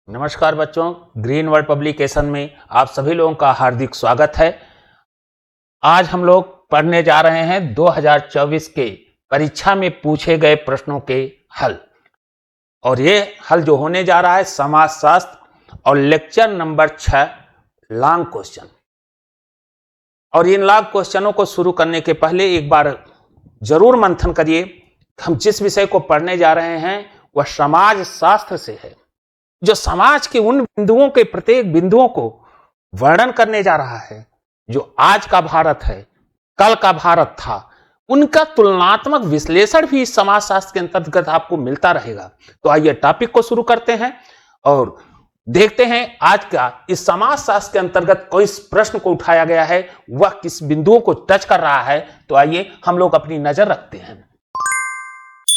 नमस्कार बच्चों, green world publication में आप सभी लोगों का हार्दिक स्वागत है। आज हम लोग पढ़ने जा रहे हैं 2024 के परीक्षा में पूछे गए प्रश्नों के हल। और ये हल जो होने जा रहा है समाजशास्त्र और लेक्चर नंबर 6 लॉन्ग क्वेश्चन। और इन लॉन्ग क्वेश्चनों को शुरू करने के पहले एक बार जरूर मंथन करिए। हम जिस विषय को पढ़ने जा रहे हैं वह समाज शास्त्र से है, जो समाज के उन बिंदुओं के प्रत्येक बिंदुओं को वर्णन करने जा रहा है जो आज का भारत है, कल का भारत था। उनका तुलनात्मक विश्लेषण भी इस समाजशास्त्र के अंतर्गत आपको मिलता रहेगा। तो आइए टॉपिक को शुरू करते हैं और देखते हैं आज का इस समाजशास्त्र के अंतर्गत कोई प्रश्न को उठाया गया है, वह किस बिंदुओं को टच कर रहा है। तो आइए हम लोग अपनी नजर रखते हैं।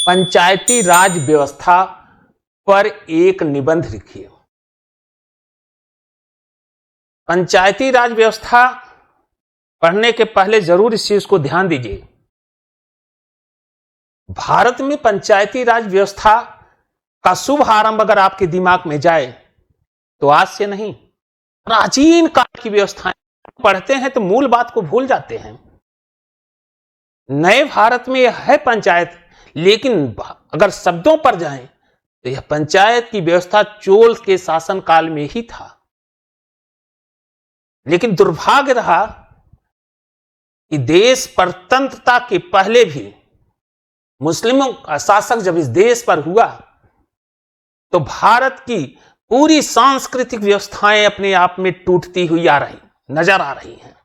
पंचायती राज व्यवस्था पर एक निबंध लिखिए। पंचायती राज व्यवस्था पढ़ने के पहले जरूर इस चीज को ध्यान दीजिए। भारत में पंचायती राज व्यवस्था का शुभ आरंभ अगर आपके दिमाग में जाए तो आज से नहीं, प्राचीन काल की व्यवस्थाएं पढ़ते हैं तो मूल बात को भूल जाते हैं। नए भारत में यह है पंचायत, लेकिन अगर शब्दों पर जाएं तो यह पंचायत की व्यवस्था चोल के शासनकाल में ही था। लेकिन दुर्भाग्य रहा कि देश परतंत्रता के पहले भी मुस्लिमों का शासक जब इस देश पर हुआ तो भारत की पूरी सांस्कृतिक व्यवस्थाएं अपने आप में टूटती हुई नजर आ रही हैं।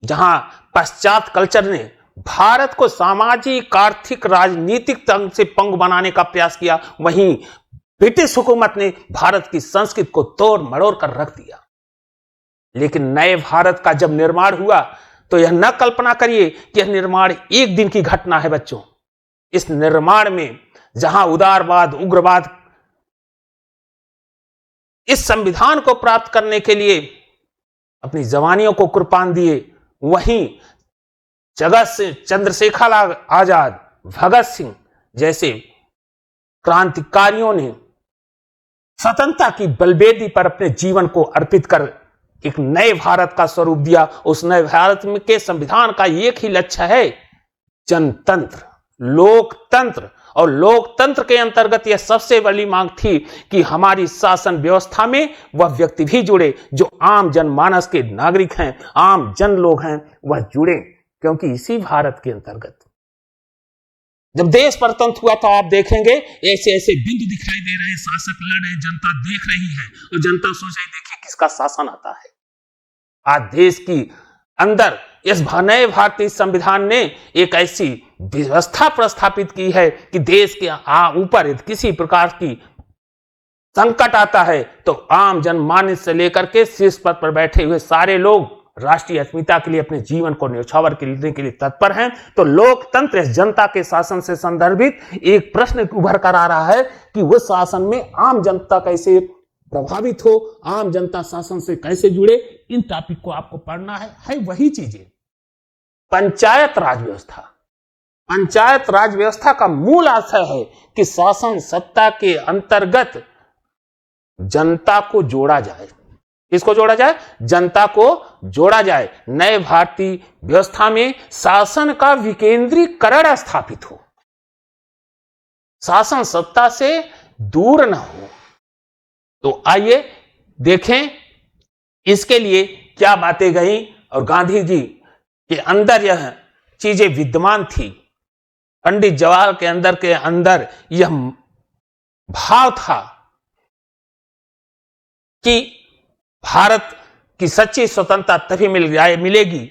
जहां पश्चात कल्चर ने भारत को सामाजिक, आर्थिक, राजनीतिक तंग से पंग बनाने का प्रयास किया, वहीं ब्रिटिश हुकूमत ने भारत की संस्कृति को तोड़ मरोड़ कर रख दिया। लेकिन नए भारत का जब निर्माण हुआ तो यह न कल्पना करिए कि यह निर्माण एक दिन की घटना है बच्चों। इस निर्माण में जहां उदारवाद, उग्रवाद इस संविधान को प्राप्त करने के लिए अपनी जवानियों को कुर्बान दिए, वहीं चंद्रशेखर आजाद, भगत सिंह जैसे क्रांतिकारियों ने स्वतंत्रता की बलवेदी पर अपने जीवन को अर्पित कर एक नए भारत का स्वरूप दिया। उस नए भारत में के संविधान का एक ही लक्ष्य है, जनतंत्र, लोकतंत्र। और लोकतंत्र के अंतर्गत यह सबसे बड़ी मांग थी कि हमारी शासन व्यवस्था में वह व्यक्ति भी जुड़े जो आम जनमानस के नागरिक हैं, आम जन लोग हैं, वह जुड़े। क्योंकि इसी भारत के अंतर्गत जब देश परतंत्र हुआ तो आप देखेंगे ऐसे ऐसे बिंदु दिखाई दे रहे हैं, शासक लड़ रहे, जनता देख रही है और जनता सोच रही देखिए किसका शासन आता है। आज देश की अंदर इस नए भारतीय संविधान ने एक ऐसी व्यवस्था प्रस्थापित की है कि देश के ऊपर किसी प्रकार की संकट आता है तो आम जनमानस से लेकर के शीर्ष पद पर बैठे हुए सारे लोग राष्ट्रीय अस्मिता के लिए अपने जीवन को न्यौछावर करने के लिए तत्पर हैं। तो लोकतंत्र जनता के शासन से संदर्भित एक प्रश्न उभर कर आ रहा है कि वह शासन में आम जनता कैसे प्रभावित हो, आम जनता शासन से कैसे जुड़े। इन टॉपिक को आपको पढ़ना है वही चीजें। पंचायत राज व्यवस्था, पंचायत राज व्यवस्था का मूल आशय है कि शासन सत्ता के अंतर्गत जनता को जोड़ा जाए। किसको जोड़ा जाए? जनता को जोड़ा जाए। नए भारतीय व्यवस्था में शासन का विकेंद्रीकरण स्थापित हो, शासन सत्ता से दूर न हो। तो आइए देखें इसके लिए क्या बातें गई और गांधी जी के अंदर यह चीजें विद्यमान थी। पंडित जवाहरलाल के अंदर यह भाव था कि भारत की सच्ची स्वतंत्रता तभी मिलेगी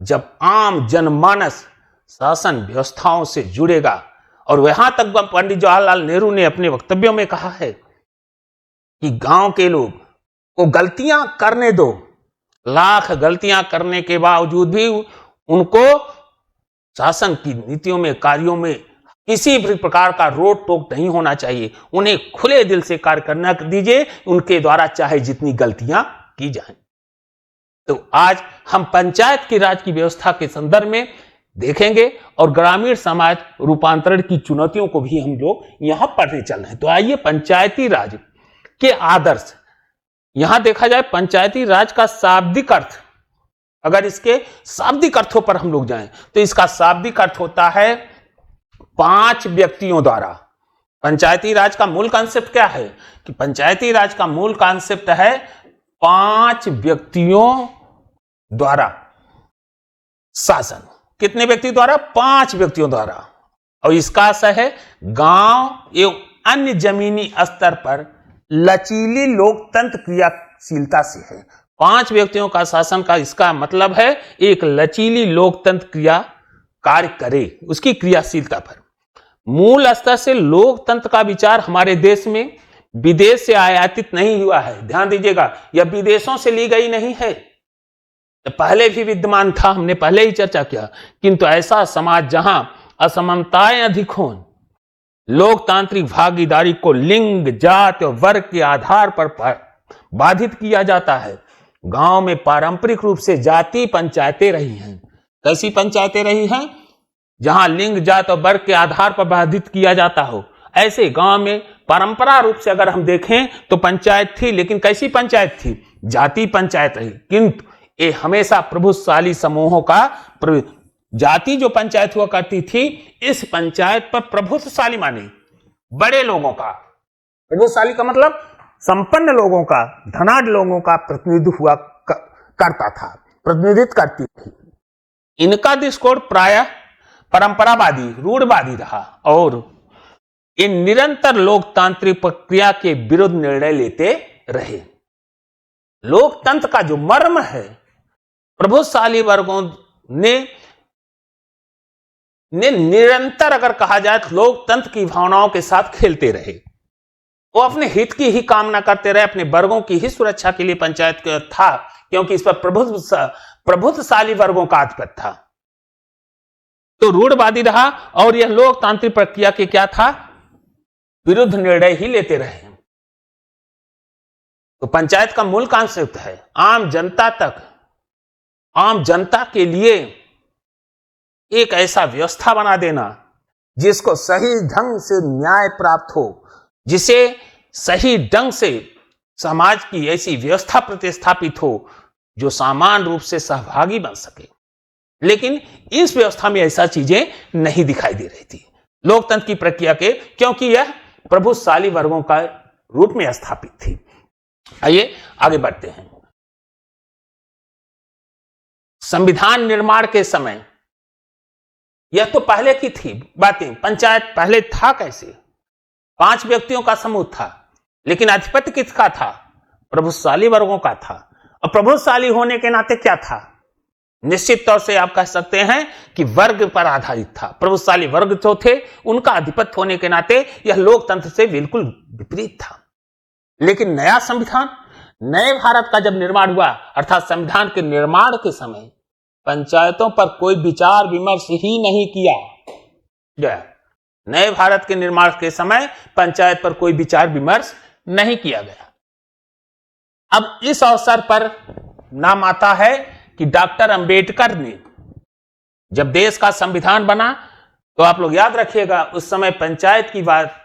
जब आम जनमानस शासन व्यवस्थाओं से जुड़ेगा। और वहां तक पंडित जवाहरलाल नेहरू ने अपने वक्तव्यों में कहा है कि गांव के लोग को गलतियां करने दो, लाख गलतियां करने के बावजूद भी उनको शासन की नीतियों में, कार्यों में किसी भी प्रकार का रोक टोक नहीं होना चाहिए। उन्हें खुले दिल से कार्य करना दीजिए, उनके द्वारा चाहे जितनी गलतियां की जाएं। तो आज हम पंचायत की राज की व्यवस्था के संदर्भ में देखेंगे और ग्रामीण समाज रूपांतरण की चुनौतियों को भी हम लोग यहां पढ़ने चल रहे हैं। तो आइए पंचायती राज के आदर्श। यहां देखा जाए पंचायती राज का शाब्दिक अर्थ, अगर इसके शाब्दिक अर्थों पर हम लोग जाएं तो इसका शाब्दिक अर्थ होता है 5 व्यक्तियों द्वारा। पंचायती राज का मूल कॉन्सेप्ट क्या है कि पंचायती राज का मूल कॉन्सेप्ट है 5 व्यक्तियों द्वारा शासन। कितने व्यक्ति द्वारा? 5 व्यक्तियों द्वारा। और इसका आशय है गांव एवं अन्य जमीनी स्तर पर लचीली लोकतंत्र क्रियाशीलता से है। 5 व्यक्तियों का शासन का इसका मतलब है एक लचीली लोकतंत्र क्रिया कार्य करे, उसकी क्रियाशीलता पर। मूल स्तर से लोकतंत्र का विचार हमारे देश में विदेश से आयातित नहीं हुआ है। ध्यान दीजिएगा, यह विदेशों से ली गई नहीं है, पहले भी विद्यमान था, हमने पहले ही चर्चा किया। किंतु ऐसा समाज जहां असमानताएं अधिक हों, लोकतांत्रिक भागीदारी को लिंग, जाति और वर्ग के आधार पर बाधित किया जाता है। गांव में पारंपरिक रूप से जाति पंचायतें रही हैं। कैसी पंचायतें रही हैं? जहां लिंग, जाति और वर्ग के आधार पर बाधित किया जाता हो, ऐसे गांव में परंपरा रूप से अगर हम देखें तो पंचायत थी, लेकिन कैसी पंचायत थी? जाति पंचायत रही। किंतु ये हमेशा प्रभुशाली समूहों का, जाति जो पंचायत हुआ करती थी, इस पंचायत पर प्रभुत्वशाली माने बड़े लोगों का, प्रभुशाली का मतलब संपन्न लोगों का, धनाढ्य लोगों का प्रतिनिधित्व हुआ करता था, प्रतिनिधित्व करती थी। इनका दृष्टिकोण प्रायः परंपरावादी, रूढ़वादी रहा और ये निरंतर लोकतांत्रिक प्रक्रिया के विरुद्ध निर्णय लेते रहे। लोकतंत्र का जो मर्म है, प्रभुशाली वर्गों ने निरंतर अगर कहा जाए तो लोकतंत्र की भावनाओं के साथ खेलते रहे। वो अपने हित की ही कामना करते रहे, अपने वर्गों की ही सुरक्षा के लिए पंचायत था, क्योंकि इस पर प्रभुत्वशाली वर्गों का आधिपत्य था। तो रूढ़वादी रहा और यह लोकतांत्रिक प्रक्रिया के क्या था? विरुद्ध निर्णय ही लेते रहे। तो पंचायत का मूल कॉन्सेप्ट है आम जनता तक, आम जनता के लिए एक ऐसा व्यवस्था बना देना जिसको सही ढंग से न्याय प्राप्त हो, जिसे सही ढंग से समाज की ऐसी व्यवस्था प्रतिस्थापित हो जो समान रूप से सहभागी बन सके। लेकिन इस व्यवस्था में ऐसा चीजें नहीं दिखाई दे रही थी लोकतंत्र की प्रक्रिया के, क्योंकि यह प्रभुशाली वर्गों का रूप में स्थापित थी। आइए आगे बढ़ते हैं। संविधान निर्माण के समय, यह तो पहले की थी बातें, पंचायत पहले था कैसे? 5 व्यक्तियों का समूह था, लेकिन आधिपत्य किसका था? प्रभुशाली वर्गों का था। और प्रभुशाली होने के नाते क्या था? निश्चित तौर से आप कह सकते हैं कि वर्ग पर आधारित था। प्रभुशाली वर्ग जो थे उनका आधिपत्य होने के नाते यह लोकतंत्र से बिल्कुल विपरीत था। लेकिन नया संविधान, नए भारत का जब निर्माण हुआ, अर्थात संविधान के निर्माण के समय पंचायतों पर कोई विचार विमर्श ही नहीं किया गया। नए भारत के निर्माण के समय पंचायत पर कोई विचार विमर्श नहीं किया गया। अब इस अवसर पर नाम आता है कि डॉक्टर अंबेडकर ने, जब देश का संविधान बना तो आप लोग याद रखिएगा उस समय पंचायत की बात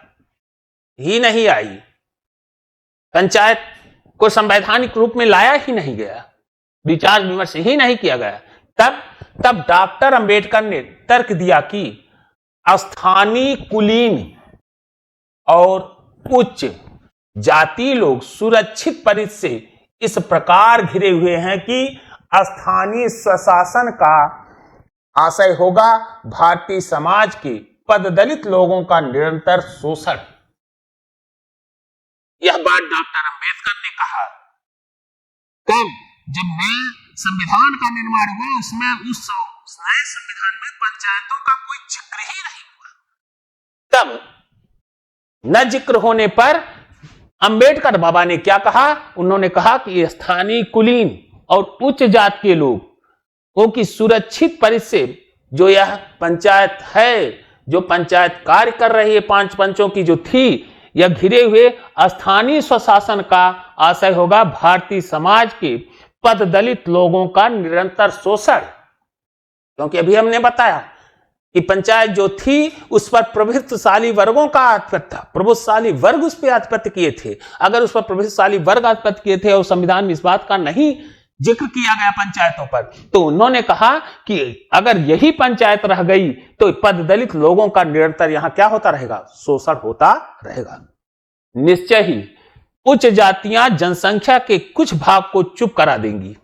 ही नहीं आई, पंचायत को संवैधानिक रूप में लाया ही नहीं गया, विचार विमर्श ही नहीं किया गया। तब डॉक्टर अंबेडकर ने तर्क दिया कि स्थानीय कुलीन और उच्च जाति लोग सुरक्षित परिधि से इस प्रकार घिरे हुए हैं कि स्थानीय स्वशासन का आशय होगा भारतीय समाज के पददलित लोगों का निरंतर शोषण। यह बात डॉक्टर अंबेडकर ने कहा कब? जब नए संविधान का निर्माण हुआ, उसमें उस नए संविधान में पंचायतों का कोई जिक्र ही नहीं हुआ। तब न जिक्र होने पर अंबेडकर बाबा ने क्या कहा? उन्होंने कहा कि स्थानीय कुलीन और उच्च जात के लोगों की सुरक्षित परिधि से जो यह पंचायत है, जो पंचायत कार्य कर रही है, 5 पंचों की जो थी, यह घिरे हुए स्थानीय स्वशासन का आशय होगा भारतीय समाज के पददलित लोगों का निरंतर शोषण। क्योंकि अभी हमने बताया कि पंचायत जो थी उस पर प्रभुत्वशाली वर्गों का आधिपत्य था, प्रभुत्वशाली वर्ग उस पर आधिपत्य किए थे। अगर उस पर प्रभुत्वशाली वर्ग आधिपत्य किए थे और संविधान में इस बात का नहीं जिक्र किया गया पंचायतों पर, तो उन्होंने कहा कि अगर यही पंचायत रह गई तो पद दलित लोगों का निरंतर यहां क्या होता रहेगा, शोषण होता रहेगा। निश्चय ही उच्च जातियां जनसंख्या के कुछ भाग को चुप करा देंगी।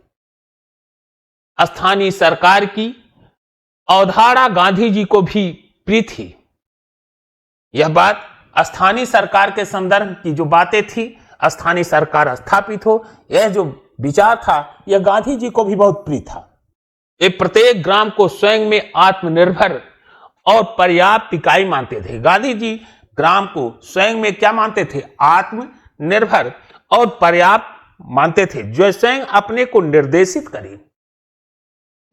स्थानीय सरकार की अवधारणा गांधी जी को भी प्रिय थी। यह बात स्थानीय सरकार के संदर्भ की जो बातें थी, स्थानीय सरकार स्थापित हो, यह जो विचार था यह गांधी जी को भी बहुत प्रिय था। ये प्रत्येक ग्राम को स्वयं में आत्मनिर्भर और पर्याप्त इकाई मानते थे। गांधी जी ग्राम को स्वयं में क्या मानते थे, आत्मनिर्भर और पर्याप्त मानते थे, जो स्वयं अपने को निर्देशित करे।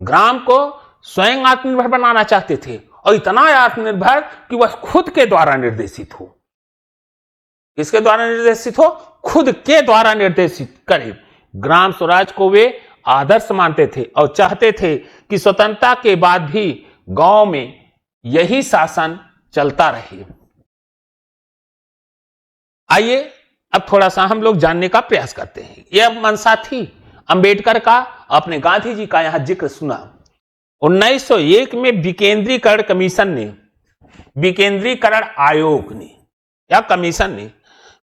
ग्राम को स्वयं आत्मनिर्भर बनाना चाहते थे और इतना आत्मनिर्भर कि वह खुद के द्वारा निर्देशित हो। किसके द्वारा निर्देशित हो, खुद के द्वारा निर्देशित करे। ग्राम स्वराज को वे आदर्श मानते थे और चाहते थे कि स्वतंत्रता के बाद भी गांव में यही शासन चलता रहे। आइए अब थोड़ा सा हम लोग जानने का प्रयास करते हैं। यह मंशा थी अंबेडकर का, आपने गांधी जी का यहां जिक्र सुना। 1901 में विकेंद्रीकरण कमीशन ने, विकेंद्रीकरण आयोग ने या कमीशन ने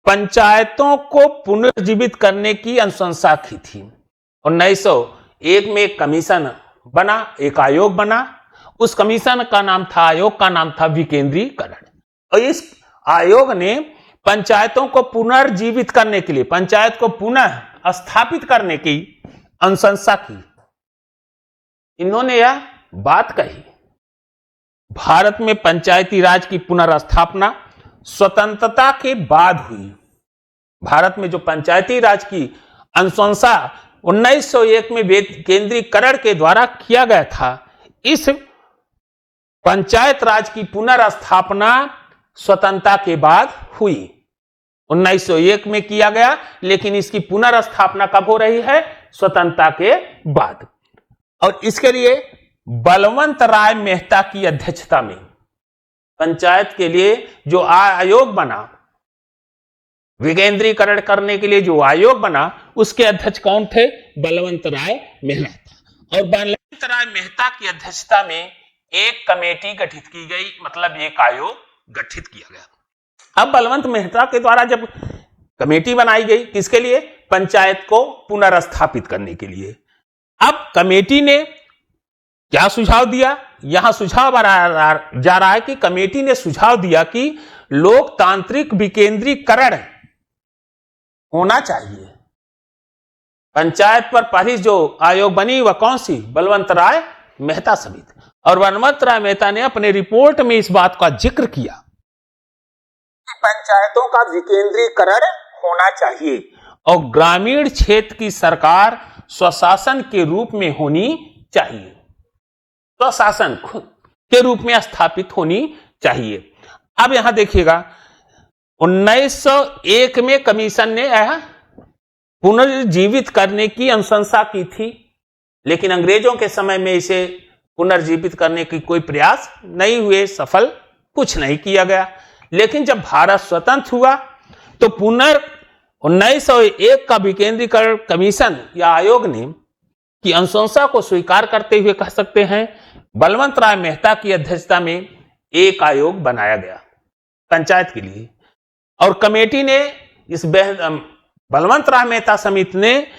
पंचायतों को पुनर्जीवित करने की अनुशंसा की थी। 1901 में एक कमीशन बना, एक आयोग बना। उस कमीशन का नाम था, आयोग का नाम था विकेंद्रीकरण। और इस आयोग ने पंचायतों को पुनर्जीवित करने के लिए, पंचायत को पुनः स्थापित करने की अनुशंसा की। इन्होंने यह बात कही, भारत में पंचायती राज की पुनर्स्थापना स्वतंत्रता के बाद हुई। भारत में जो पंचायती राज की अनुशंसा 1901 में केंद्रीकरण के द्वारा किया गया था, इस पंचायत राज की पुनर्स्थापना स्वतंत्रता के बाद हुई। 1901 में किया गया, लेकिन इसकी पुनर्स्थापना कब हो रही है, स्वतंत्रता के बाद। और इसके लिए बलवंत राय मेहता की अध्यक्षता में पंचायत के लिए जो आयोग बना, विकेंद्रीकरण करने के लिए जो आयोग बना, उसके अध्यक्ष कौन थे, बलवंत राय मेहता। और बलवंत राय मेहता की अध्यक्षता में एक कमेटी गठित की गई, मतलब एक आयोग गठित किया गया। अब बलवंत मेहता के द्वारा जब कमेटी बनाई गई, किसके लिए, पंचायत को पुनर्स्थापित करने के लिए। अब कमेटी ने क्या सुझाव दिया, यहां सुझाव जा रहा है कि कमेटी ने सुझाव दिया कि लोकतांत्रिक विकेंद्रीकरण होना चाहिए। पंचायत पर पहली जो आयोग बनी वह कौन सी, बलवंत राय मेहता समिति। और बलवंत राय मेहता ने अपने रिपोर्ट में इस बात का जिक्र किया कि पंचायतों का विकेंद्रीकरण होना चाहिए और ग्रामीण क्षेत्र की सरकार स्वशासन के रूप में होनी चाहिए, स्वशासन के रूप में स्थापित होनी चाहिए। अब यहां देखिएगा 1901 में कमीशन ने पुनर्जीवित करने की अनुशंसा की थी, लेकिन अंग्रेजों के समय में इसे पुनर्जीवित करने की कोई प्रयास नहीं हुए, सफल कुछ नहीं किया गया। लेकिन जब भारत स्वतंत्र हुआ तो 1901 का विकेंद्रीकरण कमीशन या आयोग ने की अनुशंसा को स्वीकार करते हुए कह सकते हैं, बलवंत राय मेहता की अध्यक्षता में एक आयोग बनाया गया पंचायत के लिए। और कमेटी ने, इस बलवंत राय मेहता समिति ने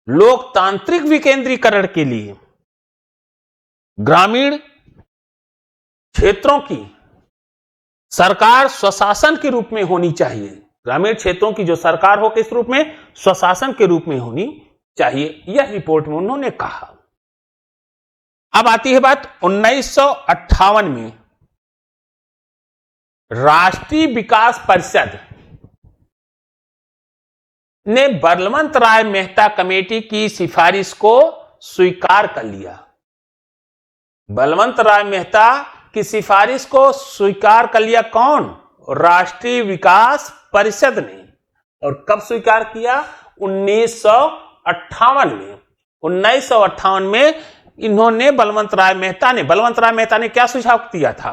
लोकतांत्रिक विकेंद्रीकरण के लिए ग्रामीण क्षेत्रों की सरकार स्वशासन के रूप में होनी चाहिए। ग्रामीण क्षेत्रों की जो सरकार हो किस रूप में, स्वशासन के रूप में होनी चाहिए, यह रिपोर्ट में उन्होंने कहा। अब आती है बात 1958 में राष्ट्रीय विकास परिषद ने बलवंत राय मेहता कमेटी की सिफारिश को स्वीकार कर लिया। बलवंत राय मेहता की सिफारिश को स्वीकार कर लिया कौन, राष्ट्रीय विकास परिषद ने। और कब स्वीकार किया, 1958 में। 1958 में इन्होंने बलवंत राय मेहता ने क्या सुझाव दिया था?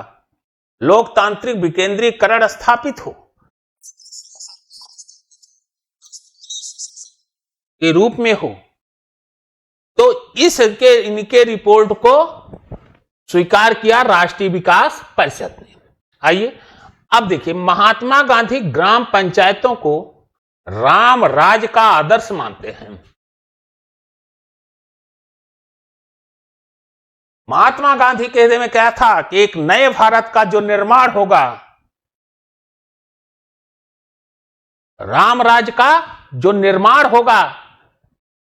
लोकतांत्रिक विकेंद्रीकरण स्थापित हो के रूप में हो। तो इनके रिपोर्ट को स्वीकार किया राष्ट्रीय विकास परिषद ने। आइए अब देखिए, महात्मा गांधी ग्राम पंचायतों को राम राज का आदर्श मानते हैं। महात्मा गांधी के हृदय में क्या था कि एक नए भारत का जो निर्माण होगा, राम राज का जो निर्माण होगा,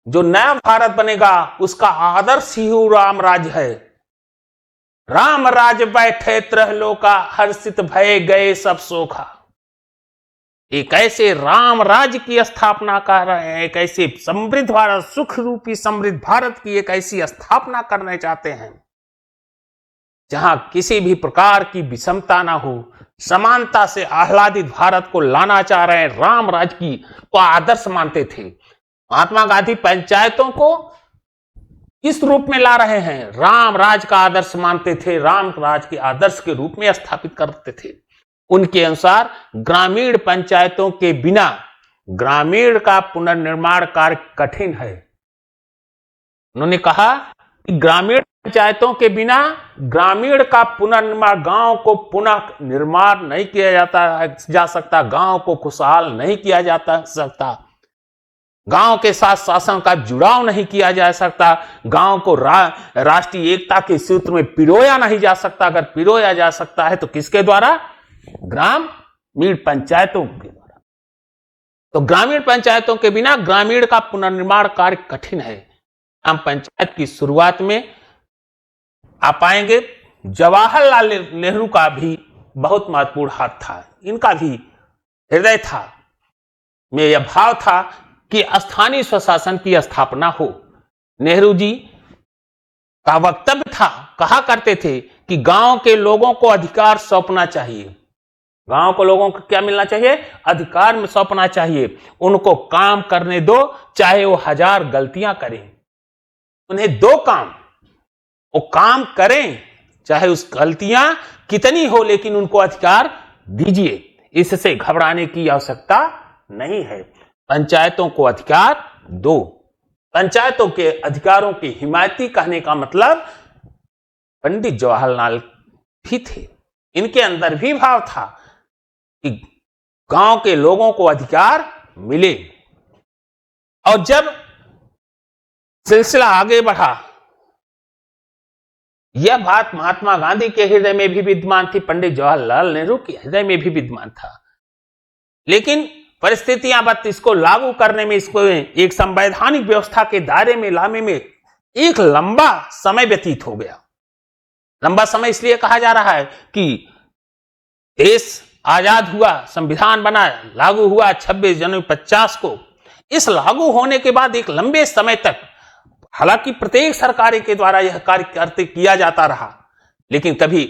जो नया भारत बनेगा, उसका आदर्श ही राम राज है। राम राज बैठे त्रैलोका, हर्षित भय गए सब सोखा। एक ऐसे राम राज की स्थापना कर रहे हैं, एक ऐसे समृद्ध भारत, सुख रूपी समृद्ध भारत की एक ऐसी स्थापना करना चाहते हैं जहां किसी भी प्रकार की विषमता ना हो, समानता से आह्लादित भारत को लाना चाह रहे हैं। राम राज की को आदर्श मानते थे। महात्मा गांधी पंचायतों को किस रूप में ला रहे हैं? राम राज का आदर्श मानते थे, राम राज के आदर्श के रूप में स्थापित करते थे। उनके अनुसार ग्रामीण पंचायतों के बिना ग्रामीण का पुनर्निर्माण कार्य कठिन है। उन्होंने कहा कि ग्रामीण पंचायतों के बिना ग्रामीण का पुनर्निर्माण, गांव को पुनः निर्माण नहीं किया जा सकता, गांव को खुशहाल नहीं किया जा सकता, गांव के साथ शासन का जुड़ाव नहीं किया जा सकता, गांव को राष्ट्रीय एकता के सूत्र में पिरोया नहीं जा सकता। अगर पिरोया जा सकता है तो किसके द्वारा? ग्रामीण पंचायतों के द्वारा। तो ग्रामीण पंचायतों के बिना ग्रामीण का पुनर्निर्माण कार्य कठिन है। हम पंचायत की शुरुआत में आप पाएंगे जवाहरलाल नेहरू का भी बहुत महत्वपूर्ण हाथ था। इनका भी हृदय था, में यह भाव था कि स्थानीय स्वशासन की स्थापना हो। नेहरू जी का वक्तव्य था, कहा करते थे कि गांव के लोगों को अधिकार सौंपना चाहिए। गांव को लोगों को क्या मिलना चाहिए? अधिकार में सौंपना चाहिए। उनको काम करने दो, चाहे वो 1000 गलतियां करें। उन्हें दो काम, वो काम करें, चाहे उस गलतियां कितनी हो, लेकिन उनको अधिकार दीजिए। इससे घबराने की आवश्यकता नहीं है। पंचायतों को अधिकार दो। पंचायतों के अधिकारों की हिमायती कहने का मतलब पंडित जवाहरलाल भी थे। इनके अंदर भी भाव था कि गांव के लोगों को अधिकार मिले। और जब सिलसिला आगे बढ़ा, यह बात महात्मा गांधी के हृदय में भी विद्यमान थी, पंडित जवाहरलाल नेहरू के हृदय में भी विद्यमान था। लेकिन परिस्थितियां बत इसको लागू करने में, इसको एक संवैधानिक व्यवस्था के दायरे में लाने में एक लंबा समय व्यतीत हो गया। लंबा समय इसलिए कहा जा रहा है कि देश आजाद हुआ, संविधान बना, लागू हुआ 26 जनवरी 50 को। इस लागू होने के बाद एक लंबे समय तक, हालांकि प्रत्येक सरकार के द्वारा यह कार्य किया जाता रहा, लेकिन कभी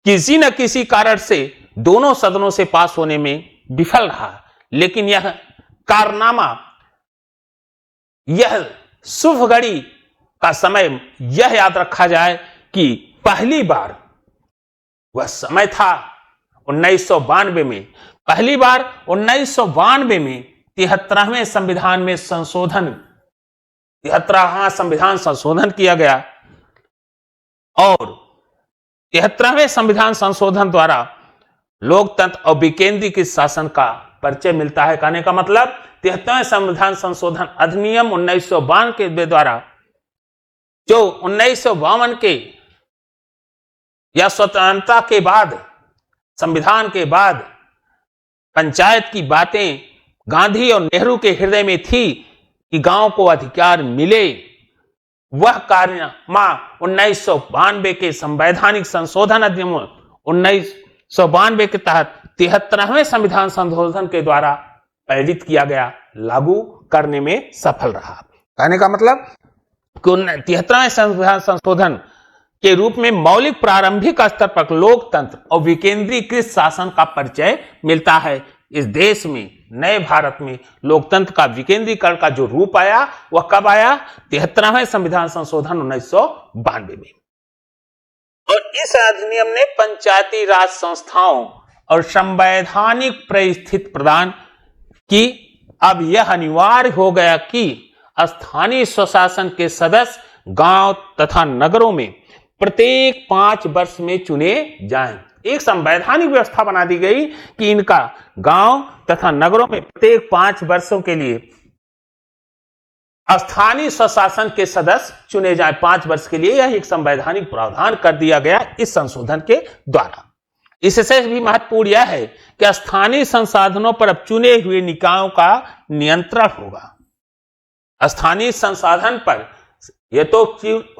किसी न किसी कारण से दोनों सदनों से पास होने में विफल रहा। लेकिन यह कारनामा, यह शुभ घड़ी का समय, यह याद रखा जाए कि पहली बार वह समय था 1992 में। पहली बार 1992 में 73वें संविधान में संशोधन, 73वां संविधान संशोधन किया गया। और 73वें संविधान संशोधन द्वारा लोकतंत्र और विकेंद्रीकृत शासन का परिचय मिलता है। कहने का मतलब 73वें संविधान संशोधन अधिनियम 1952 के द्वारा, जो 1952 के या स्वतंत्रता के बाद, संविधान के बाद पंचायत की बातें गांधी और नेहरू के हृदय में थी कि गांव को अधिकार मिले। वह कार्यनामा 1992 के संवैधानिक संशोधन अधिनियम 1992 के तहत 73वें संविधान संशोधन के द्वारा प्रेरित किया गया, लागू करने में सफल रहा। कहने का मतलब 73वें संविधान संशोधन के रूप में मौलिक प्रारंभिक स्तर पर लोकतंत्र और विकेंद्रीकृत शासन का परिचय मिलता है। इस देश में नए भारत में लोकतंत्र का विकेंद्रीकरण का जो रूप आया वह कब आया? 73वें संविधान संशोधन 1992 में। और इस अधिनियम ने पंचायती राज संस्थाओं और संवैधानिक परिस्थिति प्रदान की। अब यह अनिवार्य हो गया कि स्थानीय स्वशासन के सदस्य गांव तथा नगरों में प्रत्येक 5 वर्ष में चुने जाएं। एक संवैधानिक व्यवस्था बना दी गई कि इनका गांव तथा नगरों में प्रत्येक 5 वर्षों के लिए स्थानीय स्वशासन के सदस्य चुने जाएं। 5 वर्ष के लिए यह एक संवैधानिक प्रावधान कर दिया गया इस संशोधन के द्वारा। इससे भी महत्वपूर्ण यह है कि स्थानीय संसाधनों पर अब चुने हुए निकायों का नियंत्रण होगा। स्थानीय संसाधन पर यह तो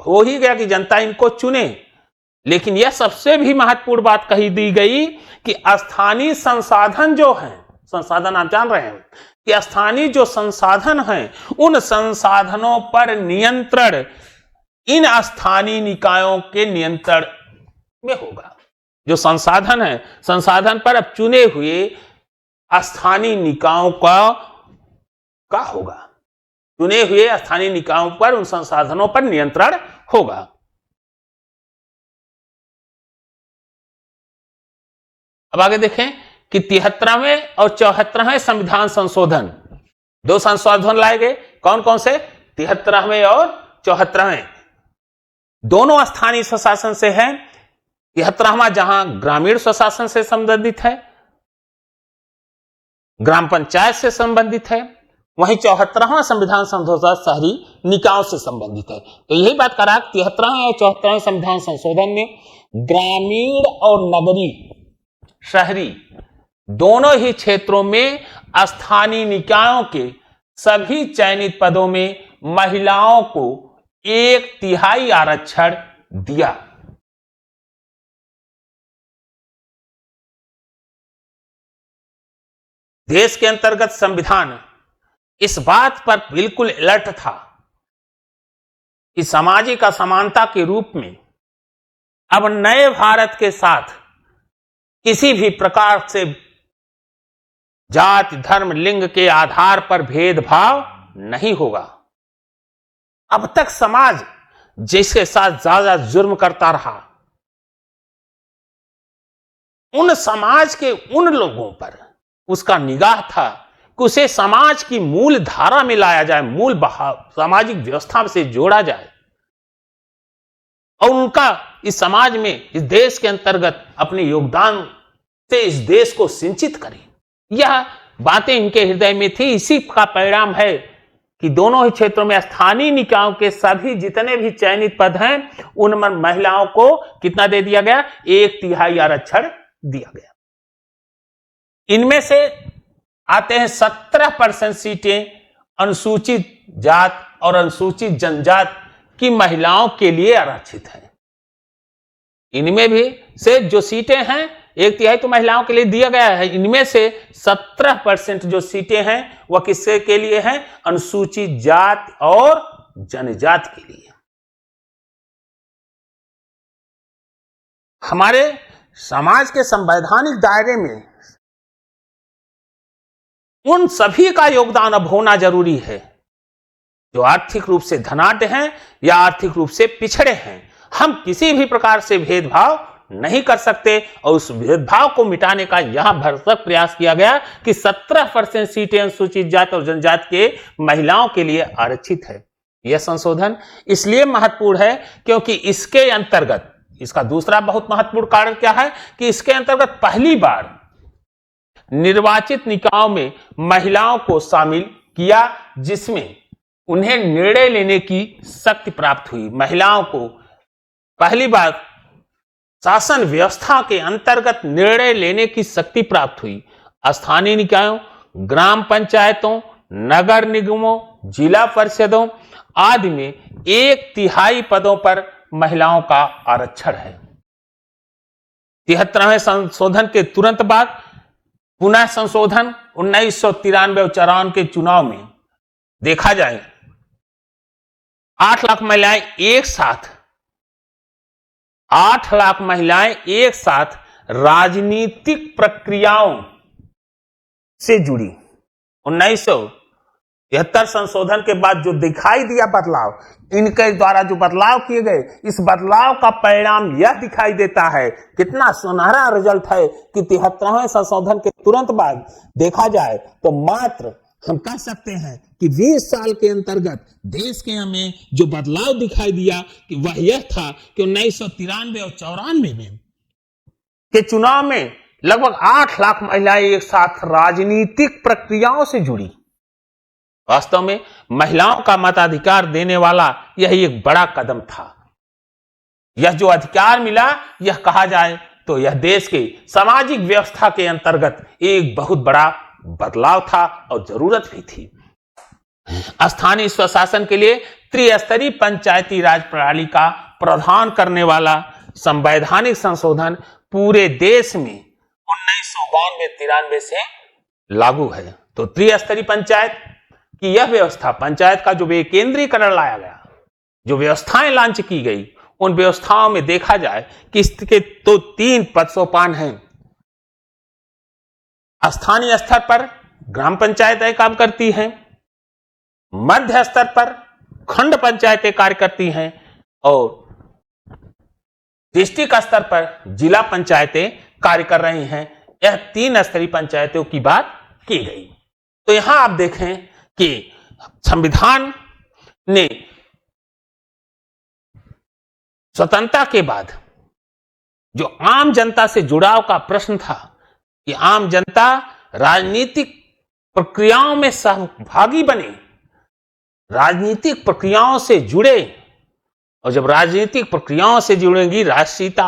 हो ही गया कि जनता इनको चुने, लेकिन यह सबसे भी महत्वपूर्ण बात कही दी गई कि स्थानीय संसाधन जो हैं, संसाधन आप जान रहे हैं कि स्थानीय जो संसाधन हैं, उन संसाधनों पर नियंत्रण इन स्थानीय निकायों के नियंत्रण में होगा। जो संसाधन है, संसाधन पर अब चुने हुए स्थानीय निकायों का होगा। चुने हुए स्थानीय निकायों पर, उन संसाधनों पर नियंत्रण होगा। अब आगे देखें कि 73वें और 74वें संविधान संशोधन, 2 संशोधन लाए गए। कौन कौन से? 73वें और 74वें। दोनों स्थानीय स्वशासन से है। 73वां जहां ग्रामीण स्वशासन से संबंधित है, ग्राम पंचायत से संबंधित है, वहीं 74वां संविधान संशोधन शहरी निकायों से संबंधित है। तो यही बात करा 73वें और 74वें संविधान संशोधन में ग्रामीण और नगरीय, शहरी दोनों ही क्षेत्रों में स्थानीय निकायों के सभी चयनित पदों में महिलाओं को 1/3 आरक्षण दिया। देश के अंतर्गत संविधान इस बात पर बिल्कुल अलर्ट था कि सामाजिक असमानता के रूप में अब नए भारत के साथ किसी भी प्रकार से जाति, धर्म, लिंग के आधार पर भेदभाव नहीं होगा। अब तक समाज जिसके साथ ज्यादा जुर्म करता रहा, उन समाज के उन लोगों पर उसका निगाह था कि उसे समाज की मूल धारा में लाया जाए, मूल सामाजिक व्यवस्था से जोड़ा जाए और उनका इस समाज में, इस देश के अंतर्गत अपने योगदान से इस देश को सिंचित करें। यह बातें इनके हृदय में थी। इसी का परिणाम है कि दोनों ही क्षेत्रों में स्थानीय निकायों के सभी जितने भी चयनित पद हैं, उनमें महिलाओं को कितना दे दिया गया? 1/3 आरक्षण दिया गया। इनमें से आते हैं 17% सीटें अनुसूचित जात और अनुसूचित जनजात की महिलाओं के लिए आरक्षित है। इनमें भी से जो सीटें हैं 1/3 तो महिलाओं के लिए दिया गया है। इनमें से 17% जो सीटें हैं वह किसके के लिए हैं? अनुसूचित जात और जनजात के लिए। हमारे समाज के संवैधानिक दायरे में उन सभी का योगदान अब होना जरूरी है जो आर्थिक रूप से धनाढ्य हैं या आर्थिक रूप से पिछड़े हैं। हम किसी भी प्रकार से भेदभाव नहीं कर सकते और उस भेदभाव को मिटाने का यहां भरसक प्रयास किया गया कि 17% सीटें अनुसूचित जाति और जनजाति के महिलाओं के लिए आरक्षित है। यह संशोधन इसलिए महत्वपूर्ण है क्योंकि इसके अंतर्गत, इसका दूसरा बहुत महत्वपूर्ण कारण क्या है कि इसके अंतर्गत पहली बार निर्वाचित निकायों में महिलाओं को शामिल किया, जिसमें उन्हें निर्णय लेने की शक्ति प्राप्त हुई। महिलाओं को पहली बार शासन व्यवस्था के अंतर्गत निर्णय लेने की शक्ति प्राप्त हुई। स्थानीय निकायों, ग्राम पंचायतों, नगर निगमों, जिला परिषदों आदि में 1/3 पदों पर महिलाओं का आरक्षण है। 73वें संशोधन के तुरंत बाद पुनः संशोधन 1993 और 94 के चुनाव में देखा जाए 8 लाख महिलाएं एक साथ राजनीतिक प्रक्रियाओं से जुड़ी। 1973 संशोधन के बाद जो दिखाई दिया बदलाव, इनके द्वारा जो बदलाव किए गए, इस बदलाव का परिणाम यह दिखाई देता है, कितना सुनहरा रिजल्ट है कि 73वें संशोधन के तुरंत बाद देखा जाए तो मात्र हम कह सकते हैं कि 20 साल के अंतर्गत देश के हमें जो बदलाव दिखाई दिया कि वह यह था कि 1993 और 94 में के चुनाव में लगभग 8 लाख महिलाएं एक साथ राजनीतिक प्रक्रियाओं से जुड़ी। वास्तव में महिलाओं का मताधिकार देने वाला यह एक बड़ा कदम था। यह जो अधिकार मिला, यह कहा जाए तो यह देश के सामाजिक व्यवस्था के अंतर्गत एक बहुत बड़ा बदलाव था और जरूरत भी थी। स्थानीय स्वशासन के लिए त्रिस्तरीय पंचायती राज प्रणाली का प्रावधान करने वाला संवैधानिक संशोधन पूरे देश में 1992-93 से लागू है। तो त्रिस्तरीय पंचायत की यह व्यवस्था, पंचायत का जो विकेंद्रीकरण लाया गया, जो व्यवस्थाएं लॉन्च की गई, उन व्यवस्थाओं में देखा जाए कि इसके तो 3 पदसोपान हैं। स्थानीय स्तर पर ग्राम पंचायतें काम करती हैं, मध्य स्तर पर खंड पंचायतें कार्य करती हैं और डिस्ट्रिक्ट स्तर पर जिला पंचायतें कार्य कर रही हैं। यह 3 स्तरीय पंचायतों की बात की गई। तो यहां आप देखें कि संविधान ने स्वतंत्रता के बाद जो आम जनता से जुड़ाव का प्रश्न था कि आम जनता राजनीतिक प्रक्रियाओं में सहभागी बने, राजनीतिक प्रक्रियाओं से जुड़े, और जब राजनीतिक प्रक्रियाओं से जुड़ेंगी राष्ट्रीयता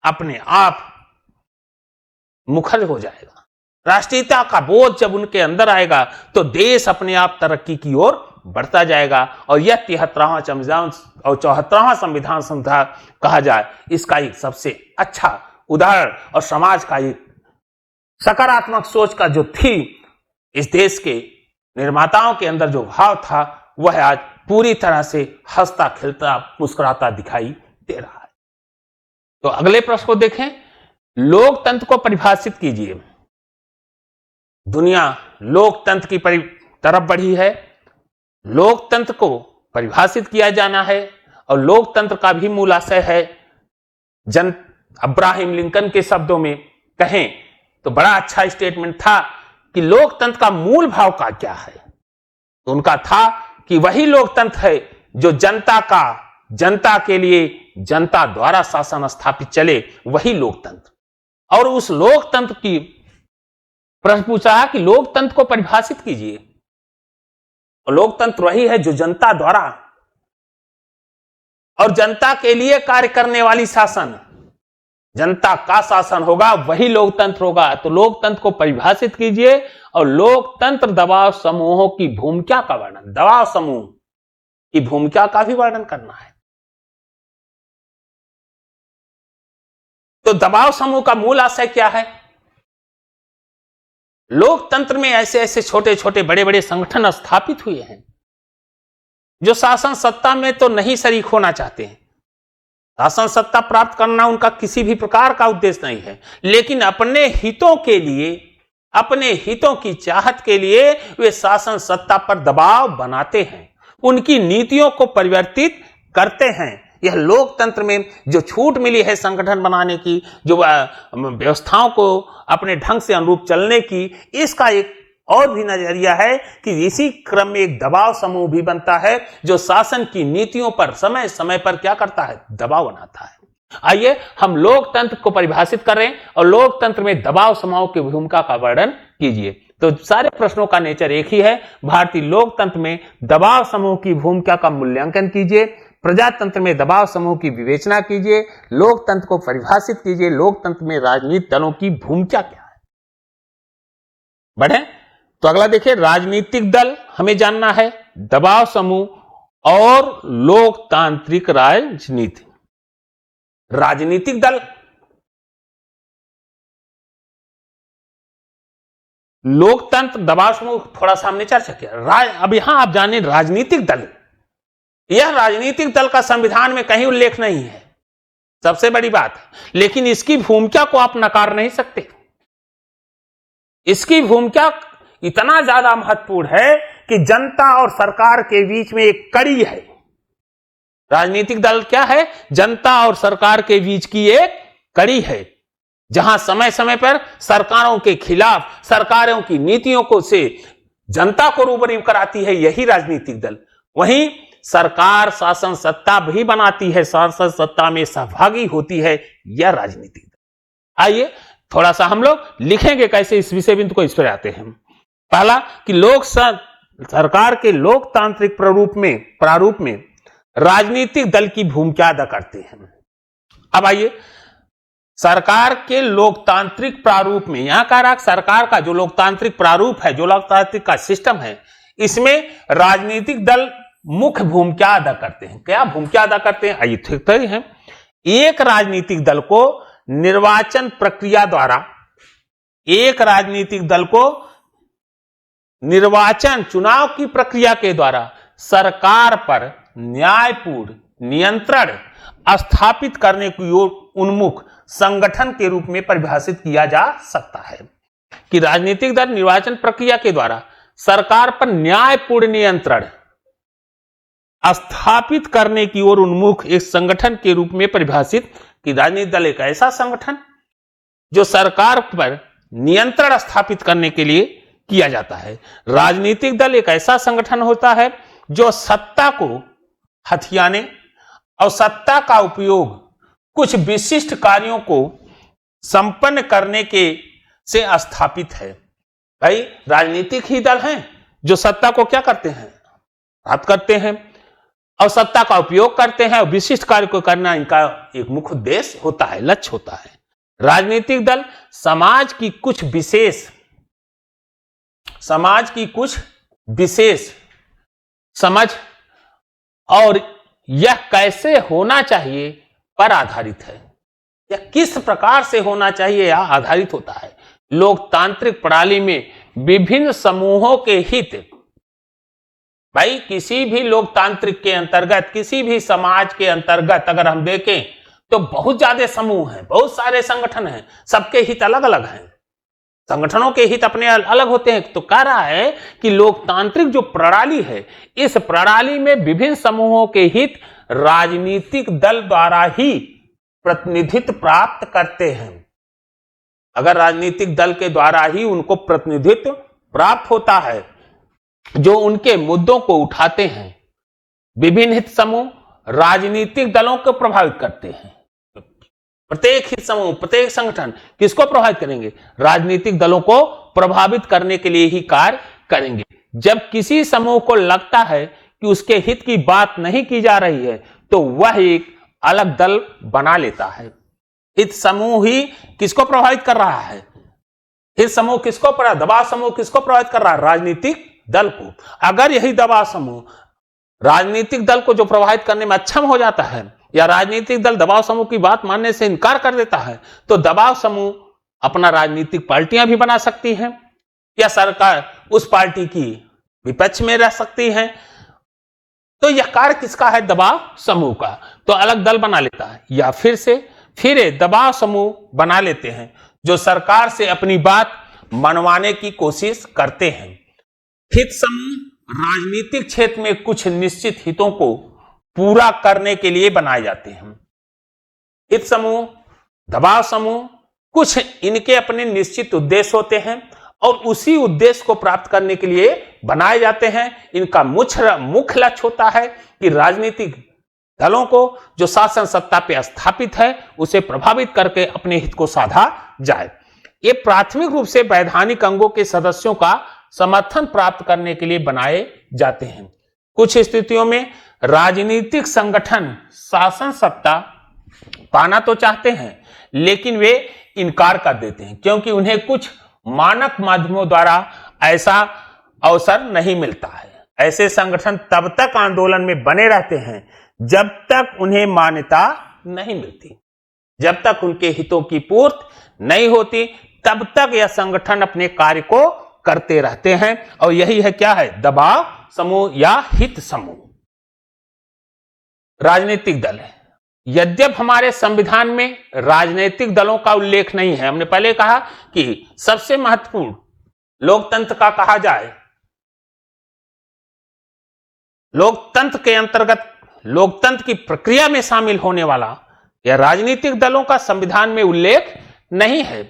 अपने आप मुखर हो जाएगा। राष्ट्रीयता का बोध जब उनके अंदर आएगा तो देश अपने आप तरक्की की ओर बढ़ता जाएगा। और यह 73वां संविधान और 74वां संविधान संशोधन कहा जाए, इसका एक सबसे अच्छा उदाहरण और समाज का एक सकारात्मक सोच का जो थी, इस देश के निर्माताओं के अंदर जो भाव था, वह आज पूरी तरह से हंसता खिलता मुस्कुराता दिखाई दे रहा है। तो अगले प्रश्न को देखें, लोकतंत्र को परिभाषित कीजिए। दुनिया लोकतंत्र की तरफ बढ़ी है, लोकतंत्र को परिभाषित किया जाना है और लोकतंत्र का भी मूल आशय है। अब्राहम लिंकन के शब्दों में कहें तो बड़ा अच्छा स्टेटमेंट था कि लोकतंत्र का मूल भाव का क्या है। तो उनका था कि वही लोकतंत्र है जो जनता के लिए जनता द्वारा शासन स्थापित चले, वही लोकतंत्र। और उस लोकतंत्र की प्रश्न पूछा कि लोकतंत्र को परिभाषित कीजिए। और लोकतंत्र वही है जो जनता द्वारा और जनता के लिए कार्य करने वाली शासन, जनता का शासन होगा, वही लोकतंत्र होगा। तो लोकतंत्र को परिभाषित कीजिए और लोकतंत्र दबाव समूहों की भूमिका का वर्णन, दबाव समूह की भूमिका का भी वर्णन करना है। तो दबाव समूह का मूल आशय क्या है? लोकतंत्र में ऐसे ऐसे छोटे छोटे बड़े बड़े संगठन स्थापित हुए हैं जो शासन सत्ता में तो नहीं शरीक होना चाहते हैं। शासन सत्ता प्राप्त करना उनका किसी भी प्रकार का उद्देश्य नहीं है, लेकिन अपने हितों के लिए, अपने हितों की चाहत के लिए वे शासन सत्ता पर दबाव बनाते हैं, उनकी नीतियों को परिवर्तित करते हैं। यह लोकतंत्र में जो छूट मिली है संगठन बनाने की, जो व्यवस्थाओं को अपने ढंग से अनुरूप चलने की, इसका एक और भी नजरिया है कि इसी क्रम में एक दबाव समूह भी बनता है जो शासन की नीतियों पर समय समय पर क्या करता है, दबाव बनाता है। आइए हम लोकतंत्र को परिभाषित करें और लोकतंत्र में दबाव समूह की भूमिका का वर्णन कीजिए। तो सारे प्रश्नों का नेचर एक ही है, भारतीय लोकतंत्र में दबाव समूह की भूमिका का मूल्यांकन कीजिए, प्रजातंत्र में दबाव समूह की विवेचना कीजिए, लोकतंत्र को परिभाषित कीजिए, लोकतंत्र में राजनीतिक दलों की भूमिका क्या है। बढ़े तो अगला देखिए, राजनीतिक दल हमें जानना है, दबाव समूह और लोकतांत्रिक राजनीति। राजनीतिक दल, लोकतंत्र, दबाव समूह थोड़ा सा हमने चर्चा किया। अब यहां आप जाने राजनीतिक दल, यह राजनीतिक दल का संविधान में कहीं उल्लेख नहीं है, सबसे बड़ी बात है, लेकिन इसकी भूमिका को आप नकार नहीं सकते। इसकी भूमिका इतना ज्यादा महत्वपूर्ण है कि जनता और सरकार के बीच में एक कड़ी है। राजनीतिक दल क्या है? जनता और सरकार के बीच की एक कड़ी है, जहां समय समय पर सरकारों के खिलाफ, सरकारों की नीतियों को से जनता को रूबरू कराती है, यही राजनीतिक दल। वहीं सरकार शासन सत्ता भी बनाती है, शासन सत्ता में सहभागी होती है, यह राजनीतिक दल। आइए थोड़ा सा हम लोग लिखेंगे कैसे इस विषय बिंदु को, इस पर आते हैं। पहला कि लोक सरकार के लोकतांत्रिक प्रारूप में राजनीतिक दल की भूमिका अदा करते हैं। अब आइए सरकार के लोकतांत्रिक प्रारूप में, यहां कह रहा सरकार का जो लोकतांत्रिक प्रारूप है, जो लोकतांत्रिक का सिस्टम है, इसमें राजनीतिक दल मुख्य भूमिका अदा करते हैं। क्या भूमिका अदा करते हैं? आइए ठीक है। एक राजनीतिक दल को निर्वाचन प्रक्रिया द्वारा, एक राजनीतिक दल को निर्वाचन चुनाव की प्रक्रिया के द्वारा सरकार पर न्यायपूर्ण नियंत्रण स्थापित करने की ओर उन्मुख संगठन के रूप में परिभाषित किया जा सकता है। कि राजनीतिक दल निर्वाचन प्रक्रिया के द्वारा सरकार पर न्यायपूर्ण नियंत्रण स्थापित करने की ओर उन्मुख एक संगठन के रूप में परिभाषित। कि राजनीतिक दल एक ऐसा संगठन जो सरकार पर नियंत्रण स्थापित करने के लिए किया जाता है। राजनीतिक दल एक ऐसा संगठन होता है जो सत्ता को हथियाने और सत्ता का उपयोग कुछ विशिष्ट कार्यों को संपन्न करने के से स्थापित है। भाई राजनीतिक ही दल हैं जो सत्ता को क्या करते हैं? प्राप्त करते हैं और सत्ता का उपयोग करते हैं और विशिष्ट कार्य को करना इनका एक मुख्य उद्देश्य होता है, लक्ष्य होता है। राजनीतिक दल समाज की कुछ विशेष समझ और यह कैसे होना चाहिए पर आधारित है। यह किस प्रकार से होना चाहिए यह आधारित होता है। लोकतांत्रिक प्रणाली में विभिन्न समूहों के हित, भाई किसी भी लोकतांत्रिक के अंतर्गत, किसी भी समाज के अंतर्गत अगर हम देखें तो बहुत ज्यादा समूह हैं, बहुत सारे संगठन हैं, सबके हित अलग अलग हैं, संगठनों के हित अपने अलग होते हैं। तो कह रहा है कि लोकतांत्रिक जो प्रणाली है, इस प्रणाली में विभिन्न समूहों के हित राजनीतिक दल द्वारा ही प्रतिनिधित्व प्राप्त करते हैं। अगर राजनीतिक दल के द्वारा ही उनको प्रतिनिधित्व प्राप्त होता है जो उनके मुद्दों को उठाते हैं। विभिन्न हित समूह राजनीतिक दलों को प्रभावित करते हैं। प्रत्येक हित समूह, प्रत्येक संगठन किसको प्रभावित करेंगे? राजनीतिक दलों को प्रभावित करने के लिए ही कार्य करेंगे। जब किसी समूह को लगता है कि उसके हित की बात नहीं की जा रही है तो वह एक अलग दल बना लेता है। हित समूह ही किसको प्रभावित कर रहा है? हित समूह किसको, दबाव समूह किसको प्रभावित कर रहा है? राजनीतिक दल को। अगर यही दबाव समूह राजनीतिक दल को जो प्रभावित करने में अक्षम हो जाता है या राजनीतिक दल दबाव समूह की बात मानने से इनकार कर देता है तो दबाव समूह अपना राजनीतिक पार्टियां भी बना सकती है या सरकार उस पार्टी की विपक्ष में रह सकती है। तो यह कार्य किसका है? दबाव समूह का। तो अलग दल बना लेता है या फिर दबाव समूह बना लेते हैं जो सरकार से अपनी बात मनवाने की कोशिश करते हैं। हित समूह राजनीतिक क्षेत्र में कुछ निश्चित हितों को पूरा करने के लिए बनाए जाते हैं। हित समूह, दबाव समूह, कुछ इनके अपने निश्चित उद्देश्य होते हैं और उसी उद्देश्य को प्राप्त करने के लिए बनाए जाते हैं। इनका मुख्य लक्ष्य होता है कि राजनीतिक दलों को जो शासन सत्ता पे स्थापित है उसे प्रभावित करके अपने हित को साधा जाए। ये प्राथमिक रूप से वैधानिक अंगों के सदस्यों का समर्थन प्राप्त करने के लिए बनाए जाते हैं। कुछ स्थितियों में राजनीतिक संगठन शासन सत्ता पाना तो चाहते हैं लेकिन वे इनकार कर देते हैं क्योंकि उन्हें कुछ मानक माध्यमों द्वारा ऐसा अवसर नहीं मिलता है। ऐसे संगठन तब तक आंदोलन में बने रहते हैं जब तक उन्हें मान्यता नहीं मिलती, जब तक उनके हितों की पूर्ति नहीं होती तब तक यह संगठन अपने कार्य को करते रहते हैं। और यही है क्या है? दबाव समूह या हित समूह। राजनीतिक दल है। यद्यप हमारे संविधान में राजनीतिक दलों का उल्लेख नहीं है, हमने पहले कहा कि सबसे महत्वपूर्ण लोकतंत्र का कहा जाए, लोकतंत्र के अंतर्गत लोकतंत्र की प्रक्रिया में शामिल होने वाला यह राजनीतिक दलों का संविधान में उल्लेख नहीं है,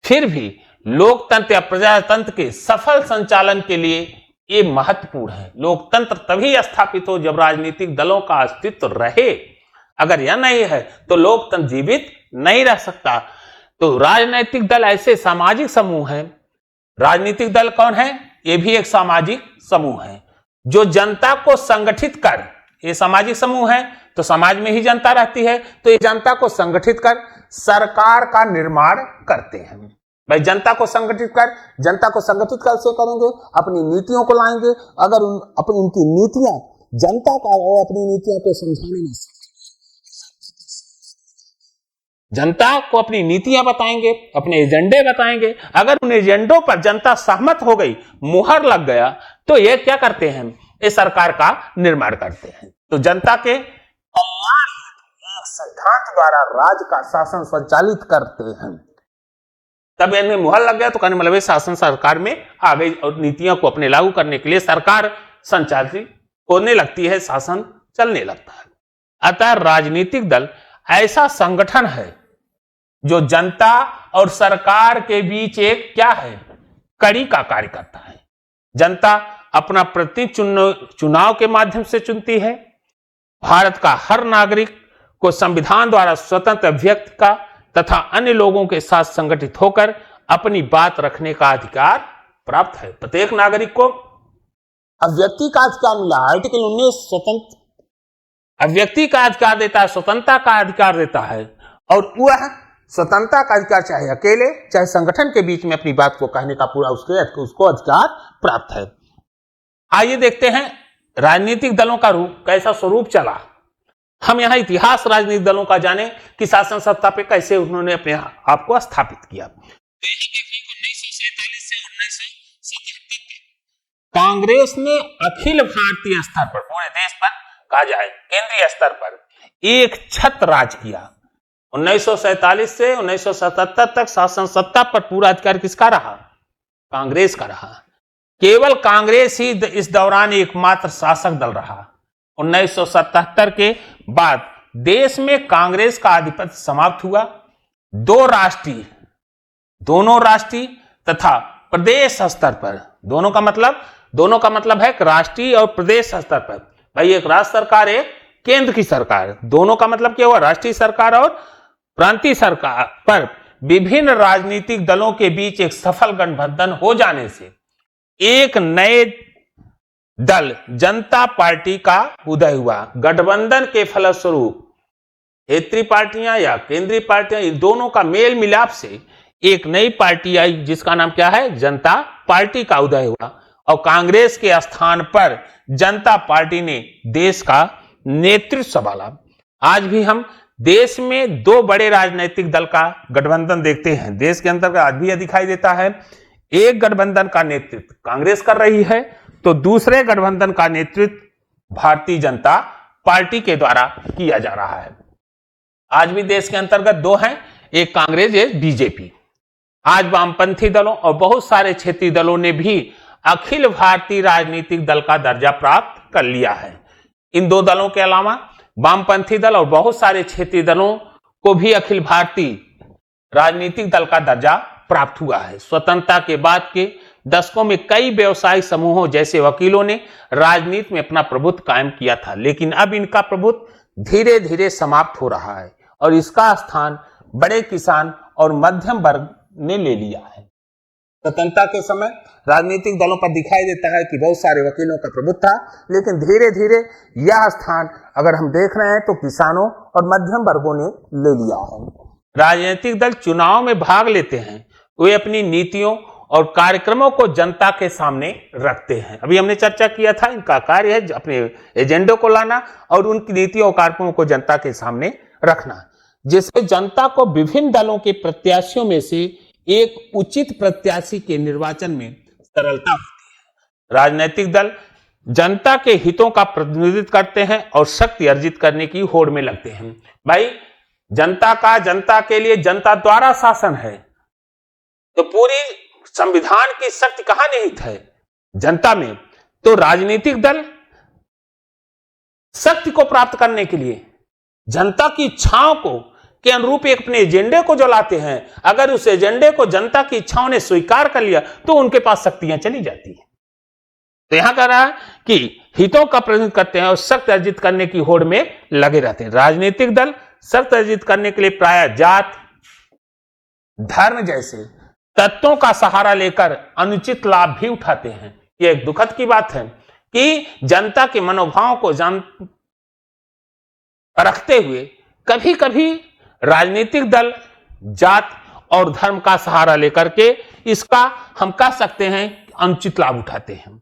फिर भी लोकतंत्र या प्रजातंत्र के सफल संचालन के लिए ये महत्वपूर्ण है। लोकतंत्र तभी स्थापित हो जब राजनीतिक दलों का अस्तित्व रहे, अगर यह नहीं है तो लोकतंत्र जीवित नहीं रह सकता। तो राजनीतिक दल ऐसे सामाजिक समूह हैं। राजनीतिक दल कौन है? ये भी एक सामाजिक समूह है जो जनता को संगठित कर, ये सामाजिक समूह है तो समाज में ही जनता रहती है, तो ये जनता को संगठित कर सरकार का निर्माण करते हैं। भाई जनता को संगठित कैसे करेंगे? अपनी नीतियों को लाएंगे। अगर अपनी उनकी नीतियां जनता का और अपनी नीतियों को समझाने में, जनता को अपनी नीतियां बताएंगे, अपने एजेंडे बताएंगे। अगर उन एजेंडों पर जनता सहमत हो गई, मुहर लग गया, तो ये क्या करते हैं? ये सरकार का निर्माण करते हैं। तो जनता के सिद्धांत द्वारा राज्य का शासन संचालित करते हैं। तब इनमें मुहर लग गया तो कहने मतलब शासन सरकार में आ गई और नीतियों को अपने लागू करने के लिए सरकार संचालित होने लगती है, शासन चलने लगता है। अतः राजनीतिक दल ऐसा संगठन है जो जनता और सरकार के बीच एक क्या है? कड़ी का कार्य करता है। जनता अपना प्रतिनिधि चुनाव के माध्यम से चुनती है। भारत का हर नागरिक को संविधान द्वारा स्वतंत्र व्यक्ति का तथा अन्य लोगों के साथ संगठित होकर अपनी बात रखने का अधिकार प्राप्त है। प्रत्येक नागरिक को अभिव्यक्ति का अधिकार मिला। आर्टिकल 19 स्वतंत्र अभिव्यक्ति का अधिकार देता है, स्वतंत्रता का अधिकार देता है, और वह स्वतंत्रता का अधिकार चाहे अकेले चाहे संगठन के बीच में अपनी बात को कहने का पूरा उसको अधिकार प्राप्त है। आइए देखते हैं राजनीतिक दलों का कैसा स्वरूप चला। हम यहां इतिहास राजनीतिक दलों का जाने कि शासन सत्ता पे कैसे उन्होंने अपने आप को स्थापित किया। 1947 से 1977 कांग्रेस ने अखिल भारतीय स्तर पर, पूरे देश पर कहा जाए केंद्रीय स्तर पर एक छत्र राज किया। 1947 से 1977 तक शासन सत्ता पर पूरा अधिकार किसका रहा? कांग्रेस का रहा। केवल कांग्रेस ही इस दौरान एकमात्र शासक दल रहा। 1977 के बाद देश में कांग्रेस का आधिपत्य समाप्त हुआ। दोनों राष्ट्रीय तथा प्रदेश स्तर पर, दोनों का मतलब है राष्ट्रीय और प्रदेश स्तर पर। भाई एक राज्य सरकार, एक केंद्र की सरकार, दोनों का मतलब क्या हुआ? राष्ट्रीय सरकार और प्रांतीय सरकार पर विभिन्न राजनीतिक दलों के बीच एक सफल गठबंधन हो जाने से एक नए दल जनता पार्टी का उदय हुआ। गठबंधन के फलस्वरूप क्षेत्रीय पार्टियां या केंद्रीय पार्टियां, इन दोनों का मेल मिलाप से एक नई पार्टी आई जिसका नाम क्या है? जनता पार्टी का उदय हुआ। और कांग्रेस के स्थान पर जनता पार्टी ने देश का नेतृत्व संभाला। आज भी हम देश में दो बड़े राजनीतिक दल का गठबंधन देखते हैं। देश के अंतर्गत आज भी यह दिखाई देता है, एक गठबंधन का नेतृत्व कांग्रेस कर रही है तो दूसरे गठबंधन का नेतृत्व भारतीय जनता पार्टी के द्वारा किया जा रहा है। आज भी देश के अंतर्गत दो हैं, एक कांग्रेस, एक बीजेपी। आज वामपंथी दलों और बहुत सारे क्षेत्रीय दलों ने भी अखिल भारतीय राजनीतिक दल का दर्जा प्राप्त कर लिया है। इन दो दलों के अलावा वामपंथी दल और बहुत सारे क्षेत्रीय दलों को भी अखिल भारतीय राजनीतिक दल का दर्जा प्राप्त हुआ है। स्वतंत्रता के बाद के दशकों में कई व्यवसायिक समूहों जैसे वकीलों ने राजनीति में अपना प्रभुत्व कायम किया था, लेकिन अब इनका प्रभुत्व धीरे धीरे समाप्त हो रहा है और इसका स्थान बड़े किसान और मध्यम वर्ग ने ले लिया है। स्वतंत्रता के समय राजनीतिक दलों पर दिखाई देता है कि बहुत सारे वकीलों का प्रभुत्व था, लेकिन धीरे धीरे यह स्थान अगर हम देख रहे हैं तो किसानों और मध्यम वर्गों ने ले लिया है। राजनीतिक दल चुनाव में भाग लेते हैं, वे अपनी नीतियों और कार्यक्रमों को जनता के सामने रखते हैं। अभी हमने चर्चा किया था, इनका कार्य है अपने एजेंडों को लाना और उनकी नीतियों और कार्यक्रमों को जनता के सामने रखना, जिससे जनता को विभिन्न दलों के प्रत्याशियों में से एक उचित प्रत्याशी के निर्वाचन में सरलता होती है। राजनीतिक दल जनता के हितों का प्रतिनिधित्व करते हैं और शक्ति अर्जित करने की होड़ में लगते हैं। भाई जनता के लिए जनता द्वारा शासन है, तो पूरी संविधान की शक्ति कहां निहित है? जनता में। तो राजनीतिक दल शक्ति को प्राप्त करने के लिए जनता की इच्छाओं को के अनुरूप एक अपने एजेंडे को जो लाते हैं, अगर उस एजेंडे को जनता की इच्छाओं ने स्वीकार कर लिया तो उनके पास शक्तियां चली जाती हैं। तो यहां कह रहा है कि हितों का प्रतिनिधित्व करते हैं और शक्ति अर्जित करने की होड़ में लगे रहते हैं। राजनीतिक दल शक्ति अर्जित करने के लिए प्रायः जात, धर्म जैसे तत्वों का सहारा लेकर अनुचित लाभ भी उठाते हैं। यह एक दुखद की बात है कि जनता के मनोभाव को रखते हुए कभी कभी राजनीतिक दल जात और धर्म का सहारा लेकर के इसका हम कह सकते हैं अनुचित लाभ उठाते हैं,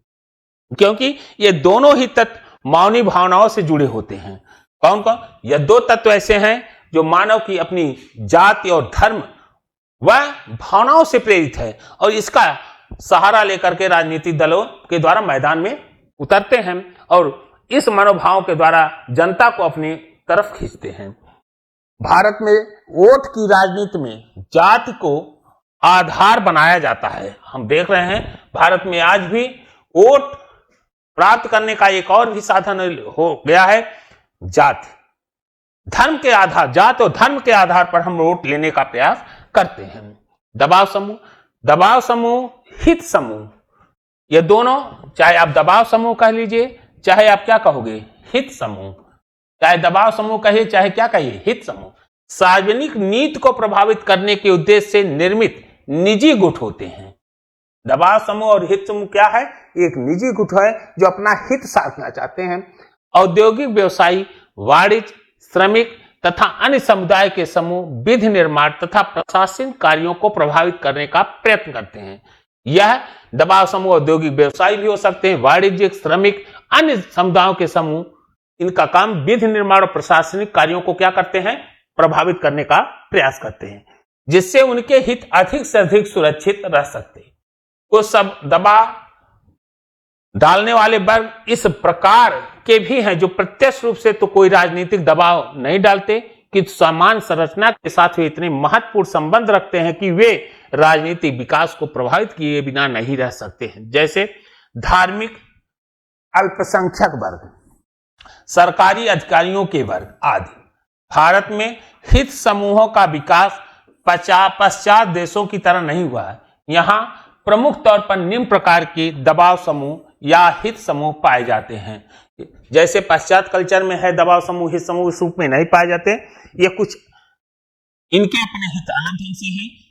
क्योंकि ये दोनों ही तत्व मानवीय भावनाओं से जुड़े होते हैं। कौन कौन? ये दो तत्व ऐसे हैं जो मानव की अपनी जाति और धर्म वह भावनाओं से प्रेरित है और इसका सहारा लेकर के राजनीतिक दलों के द्वारा मैदान में उतरते हैं और इस मनोभाव के द्वारा जनता को अपनी तरफ खींचते हैं। भारत में वोट की राजनीति में जाति को आधार बनाया जाता है। हम देख रहे हैं भारत में आज भी वोट प्राप्त करने का एक और भी साधन हो गया है जाति। धर्म के आधार, जात और धर्म के आधार पर हम वोट लेने का प्रयास करते हैं। दबाव समूह, हित समूह, ये दोनों, चाहे आप दबाव समूह कह लीजिए, चाहे आप क्या कहोगे हित समूह, चाहे दबाव समूह कहिए चाहे क्या कहिए हित समूह, सार्वजनिक नीति को प्रभावित करने के उद्देश्य से निर्मित निजी गुट होते हैं। दबाव समूह और हित समूह क्या है? एक निजी गुट है जो अपना हित साधना चाहते हैं। औद्योगिक, व्यवसायी, वाणिज्य, श्रमिक तथा अन्य समुदाय के समूह विधि निर्माण तथा प्रशासनिक कार्यों को प्रभावित करने का प्रयत्न करते हैं। यह दबाव समूह औद्योगिक व्यवसायी भी हो सकते हैं, वाणिज्यिक, श्रमिक, अन्य समुदायों के समूह, इनका काम विधि निर्माण और प्रशासनिक कार्यों को क्या करते हैं? प्रभावित करने का प्रयास करते हैं, जिससे उनके हित अधिक से अधिक सुरक्षित रह सकते हैं। कुछ सब दबाव डालने वाले वर्ग इस प्रकार के भी हैं जो प्रत्यक्ष रूप से तो कोई राजनीतिक दबाव नहीं डालते कि समान संरचना के साथ वे इतने महत्वपूर्ण संबंध रखते हैं कि वे राजनीतिक विकास को प्रभावित किए बिना नहीं रह सकते हैं। जैसे धार्मिक, अल्पसंख्यक वर्ग, सरकारी अधिकारियों के वर्ग आदि। भारत में हित समूहों का विकास पश्चात देशों की तरह नहीं हुआ है। यहाँ प्रमुख तौर पर निम्न प्रकार के दबाव समूह या हित समूह पाए जाते हैं। जैसे पश्चात कल्चर में है दबाव समूह, हित समूह इस रूप में नहीं पाए जाते। ये कुछ इनके अपने हित अलग ढंग से हैं।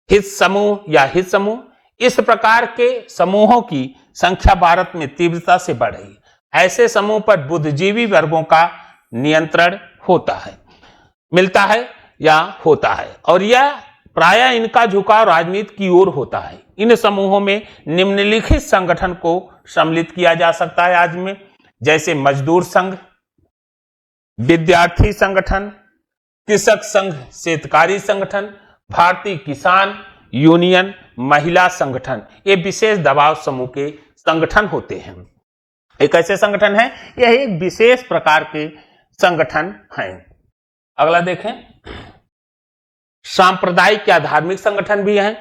हित समूह या हित समूह, इस प्रकार के समूहों की संख्या भारत में तीव्रता से बढ़ रही है। ऐसे समूह पर बुद्धिजीवी वर्गों का नियंत्रण होता है, मिलता है या होता है, और यह प्रायः इनका झुकाव राजनीति की ओर होता है। इन समूहों में निम्नलिखित संगठन को सम्मिलित किया जा सकता है आज में, जैसे मजदूर संघ, विद्यार्थी संगठन, कृषक संघ, शेतकारी संगठन, भारतीय किसान यूनियन, महिला संगठन। ये विशेष दबाव समूह के संगठन होते हैं। एक ऐसे संगठन है, यह एक विशेष प्रकार के संगठन हैं। अगला देखें, सांप्रदायिक या धार्मिक संगठन भी हैं।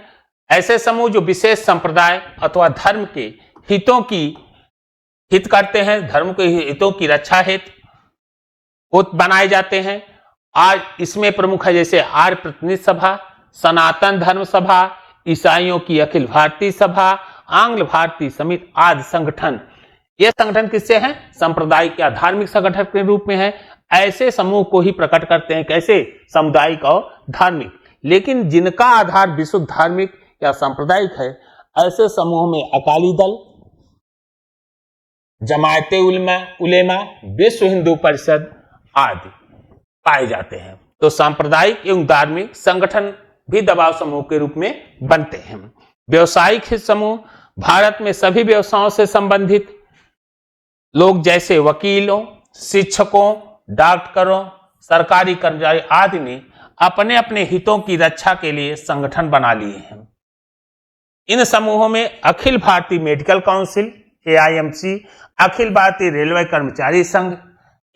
ऐसे समूह जो विशेष संप्रदाय अथवा धर्म के हितों की हित करते हैं, धर्म के हितों की रक्षा हेतु बनाए जाते हैं। आज इसमें प्रमुख है जैसे आर्य प्रतिनिधि सभा, सनातन धर्म सभा, ईसाइयों की अखिल भारतीय सभा, आंग्ल भारतीय समिति आदि संगठन। ये संगठन किससे हैं? सांप्रदायिक या धार्मिक संगठन के रूप में है। ऐसे समूह को ही प्रकट करते हैं, कैसे? सामुदायिक और धार्मिक। लेकिन जिनका आधार विशुद्ध धार्मिक या सांप्रदायिक है, ऐसे समूहों में अकाली दल, जमायते उलेमा, विश्व हिंदू परिषद आदि पाए जाते हैं। तो सांप्रदायिक एवं धार्मिक संगठन भी दबाव समूह के रूप में बनते हैं। व्यवसायिक हित समूह, भारत में सभी व्यवसायों से संबंधित लोग जैसे वकीलों, शिक्षकों, डॉक्टरों, सरकारी कर्मचारी आदि ने अपने अपने हितों की रक्षा के लिए संगठन बना लिए हैं। इन समूहों में Akhil Bharatiya medical council AIMC, Akhil Bharatiya railway कर्मचारी संघ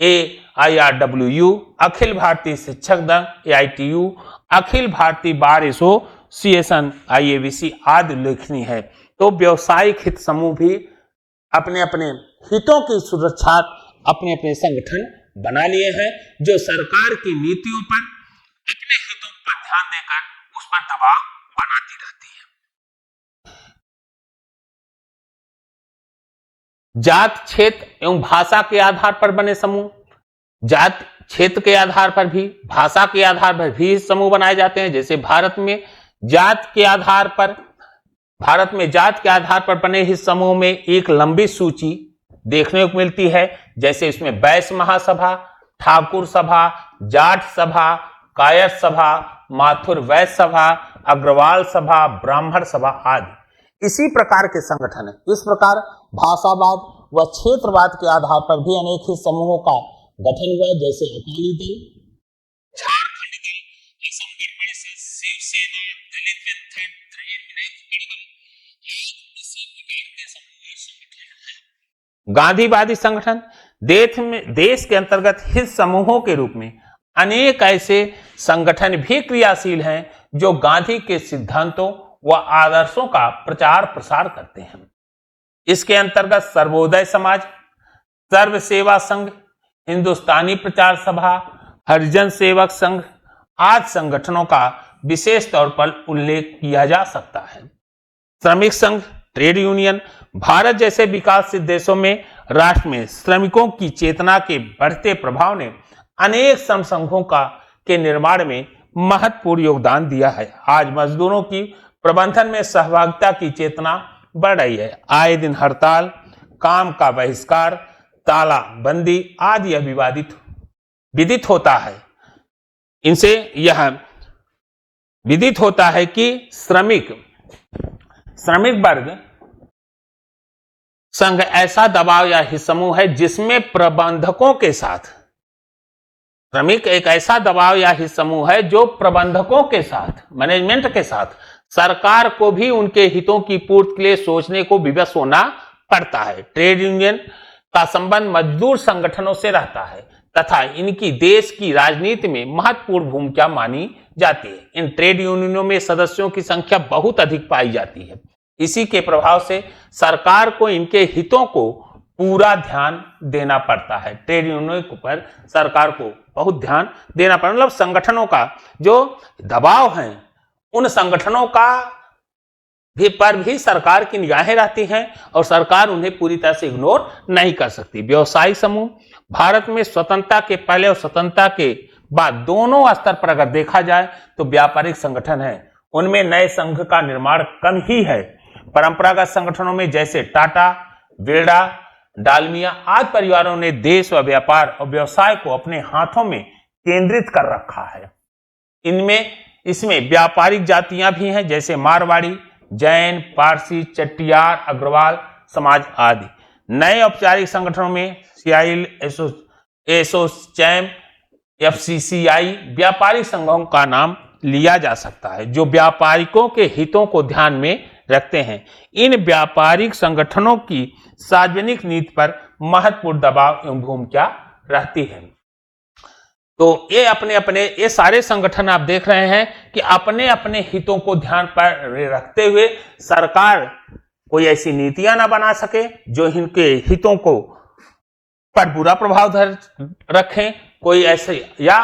AIRWU, अखिल भारतीय शिक्षक दल AITU, Akhil Bharatiya bar association IABC आदि उल्लेखनीय है। तो व्यवसायिक हित समूह भी अपने अपने हितों की सुरक्षा अपने अपने संगठन बना लिए हैं, जो सरकार की नीतियों पर अपने हितों पर ध्यान देकर उस पर दबाव बनाती रहती है। जात, क्षेत्र एवं भाषा के आधार पर बने समूह, जात क्षेत्र के आधार पर भी, भाषा के आधार पर भी समूह बनाए जाते हैं। जैसे भारत में जात के आधार पर बने इस समूह में एक लंबी सूची देखने को मिलती है। जैसे इसमें वैश्य महासभा, ठाकुर सभा, जाट सभा, कायस्थ सभा, माथुर वैश्य सभा, अग्रवाल सभा, ब्राह्मण सभा आदि इसी प्रकार के संगठन है। इस प्रकार भाषावाद व क्षेत्रवाद के आधार पर भी अनेक ही समूहों का गठन हुआ, जैसे अकाली दल, झारखंड दल, असम गण परिषद, शिवसेना, दलित विद्यार्थी, गांधीवादी संगठन देश के अंतर्गत हित समूहों के रूप में अनेक ऐसे संगठन भी क्रियाशील हैं जो गांधी के सिद्धांतों व आदर्शों का प्रचार प्रसार करते हैं। इसके अंतर्गत सर्वोदय समाज, सर्व सेवा संघ, हिंदुस्तानी प्रचार सभा, हरिजन सेवक संघ आदि संगठनों का विशेष तौर पर उल्लेख किया जा सकता है। श्रमिक संघ, ट्रेड यूनियन, भारत जैसे विकासशील देशों में राष्ट्र में श्रमिकों की चेतना के बढ़ते प्रभाव ने अनेक श्रम संघों के निर्माण में महत्वपूर्ण योगदान दिया है। आज मजदूरों की प्रबंधन में सहभागिता की चेतना बढ़ रही है। आए दिन हड़ताल, काम का बहिष्कार, तालाबंदी आदि विदित होता है। इनसे यह विदित होता है कि श्रमिक वर्ग संघ ऐसा दबाव या हित समूह है जिसमें प्रबंधकों के साथ, श्रमिक एक ऐसा दबाव या हित समूह है जो प्रबंधकों के साथ, मैनेजमेंट के साथ, सरकार को भी उनके हितों की पूर्ति के लिए सोचने को विवश होना पड़ता है। ट्रेड यूनियन का संबंध मजदूर संगठनों से रहता है तथा इनकी देश की राजनीति में महत्वपूर्ण भूमिका मानी जाती है। इन ट्रेड यूनियनों में सदस्यों की संख्या बहुत अधिक पाई जाती है। इसी के प्रभाव से सरकार को इनके हितों को पूरा ध्यान देना पड़ता है। ट्रेड यूनियन पर सरकार को बहुत ध्यान देना पड़ता है। मतलब संगठनों का जो दबाव है, उन संगठनों का पर भी सरकार की निगाहें रहती हैं और सरकार उन्हें पूरी तरह से इग्नोर नहीं कर सकती। व्यवसायिक समूह, भारत में स्वतंत्रता के पहले और स्वतंत्रता के बाद दोनों स्तर पर अगर देखा जाए तो व्यापारिक संगठन है, उनमें नए संघ का निर्माण कम ही है। परंपरागत संगठनों में जैसे टाटा, बिरला, डालमिया आदि परिवारों ने देश व व्यापार और व्यवसाय को अपने हाथों में केंद्रित कर रखा है। इसमें व्यापारिक जातियां भी हैं, जैसे मारवाड़ी, जैन, पारसी, चट्टियार, अग्रवाल समाज आदि। नए औपचारिक संगठनों में CIL, एसोचैम, FCCI व्यापारिक संघों का नाम लिया जा सकता है, जो व्यापारिकों के हितों को ध्यान में रखते हैं। इन व्यापारिक संगठनों की सार्वजनिक नीति पर महत्वपूर्ण दबाव एवं भूमिका रहती है। तो ये सारे संगठन आप देख रहे हैं कि अपने अपने हितों को ध्यान पर रखते हुए सरकार कोई ऐसी नीतियां ना बना सके जो इनके हितों को पर बुरा प्रभाव रखें, कोई ऐसे या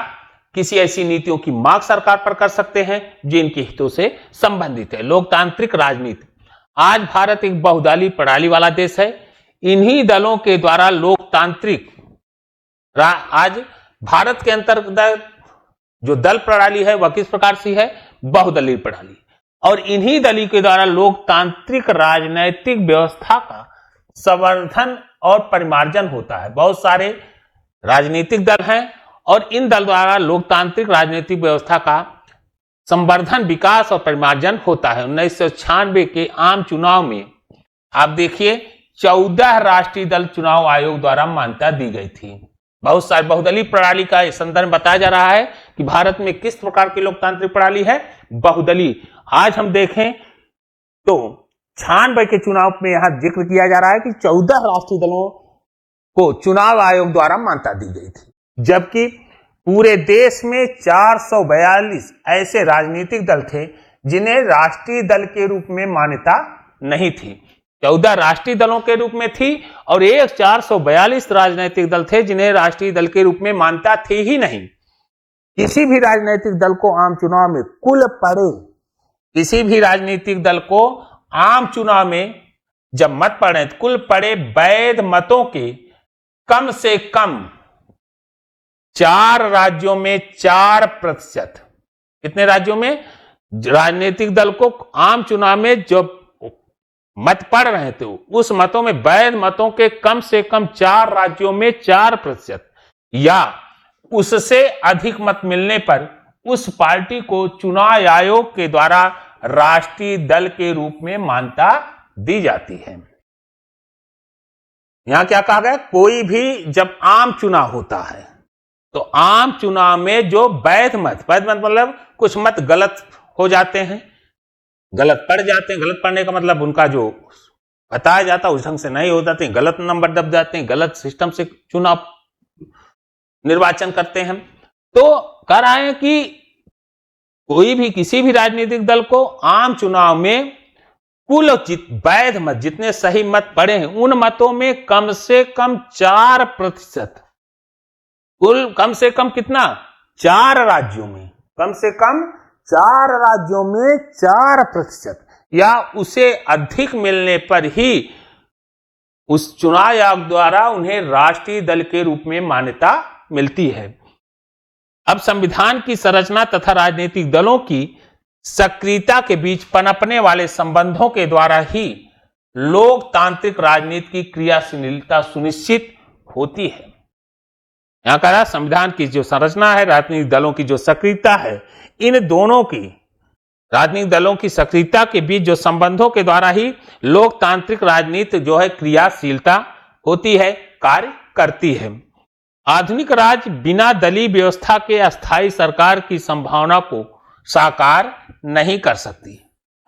किसी ऐसी नीतियों की मांग सरकार पर कर सकते हैं जो इनके हितों से संबंधित है। लोकतांत्रिक राजनीति, आज भारत एक बहुदलीय प्रणाली वाला देश है। इन्हीं दलों के द्वारा लोकतांत्रिक, आज भारत के अंतर्गत जो दल प्रणाली है वह किस प्रकार से है? बहुदलीय प्रणाली। और इन्हीं दलों के द्वारा लोकतांत्रिक राजनैतिक व्यवस्था का संवर्धन और परिमार्जन होता है। बहुत सारे राजनीतिक दल हैं और इन दल द्वारा लोकतांत्रिक राजनीतिक व्यवस्था का संवर्धन, विकास और परिमार्जन होता है। 1996 के आम चुनाव में आप देखिए 14 राष्ट्रीय दल चुनाव आयोग द्वारा मान्यता दी गई थी। बहुत सारे बहुदलीय प्रणाली का संदर्भ बताया जा रहा है कि भारत में किस प्रकार की लोकतांत्रिक प्रणाली है, बहुदलीय। आज हम देखें तो 96 के चुनाव में यहां जिक्र किया जा रहा है कि 14 राष्ट्रीय दलों को चुनाव आयोग द्वारा मान्यता दी गई थी, जबकि पूरे देश में 442 ऐसे राजनीतिक दल थे जिन्हें राष्ट्रीय दल के रूप में मान्यता नहीं थी। 14 राष्ट्रीय दलों के रूप में थी और 442 राजनीतिक दल थे जिन्हें राष्ट्रीय दल के रूप में मान्यता थी ही नहीं। किसी भी राजनीतिक दल को आम चुनाव में किसी भी राजनीतिक दल को आम चुनाव में जब मत पड़े, कुल पड़े वैध मतों के कम से कम 4 राज्यों में 4%, कितने राज्यों में राजनीतिक दल को आम चुनाव में जो मत पड़ रहे थे उस मतों में वैध मतों के कम से कम 4 राज्यों में 4% या उससे अधिक मत मिलने पर उस पार्टी को चुनाव आयोग के द्वारा राष्ट्रीय दल के रूप में मान्यता दी जाती है। यहां क्या कहा गया, कोई भी जब आम चुनाव होता है तो आम चुनाव में जो वैध मत मतलब कुछ मत गलत हो जाते हैं, गलत पड़ जाते हैं, गलत पड़ने का मतलब उनका जो बताया जाता है उस ढंग से नहीं हो जाते, गलत नंबर दब जाते हैं, गलत सिस्टम से चुनाव निर्वाचन करते हैं। तो कह रहा है कि कोई भी किसी भी राजनीतिक दल को आम चुनाव में कुल वैध मत जितने सही मत पड़े हैं उन मतों में कम से कम 4%, कुल कम से कम कितना, 4 राज्यों में, कम से कम 4 राज्यों में 4% या उसे अधिक मिलने पर ही उस चुनाव आयोग द्वारा उन्हें राष्ट्रीय दल के रूप में मान्यता मिलती है। अब संविधान की संरचना तथा राजनीतिक दलों की सक्रियता के बीच पनपने वाले संबंधों के द्वारा ही लोकतांत्रिक राजनीति की क्रियाशीलता सुनिश्चित होती है। यहां कह रहा संविधान की जो संरचना है, राजनीतिक दलों की जो सक्रियता है, इन दोनों की राजनीतिक दलों की सक्रियता के बीच जो संबंधों के द्वारा ही लोकतांत्रिक राजनीति जो है क्रियाशीलता होती है, कार्य करती है। आधुनिक राज्य बिना दलीय व्यवस्था के अस्थायी सरकार की संभावना को साकार नहीं कर सकती।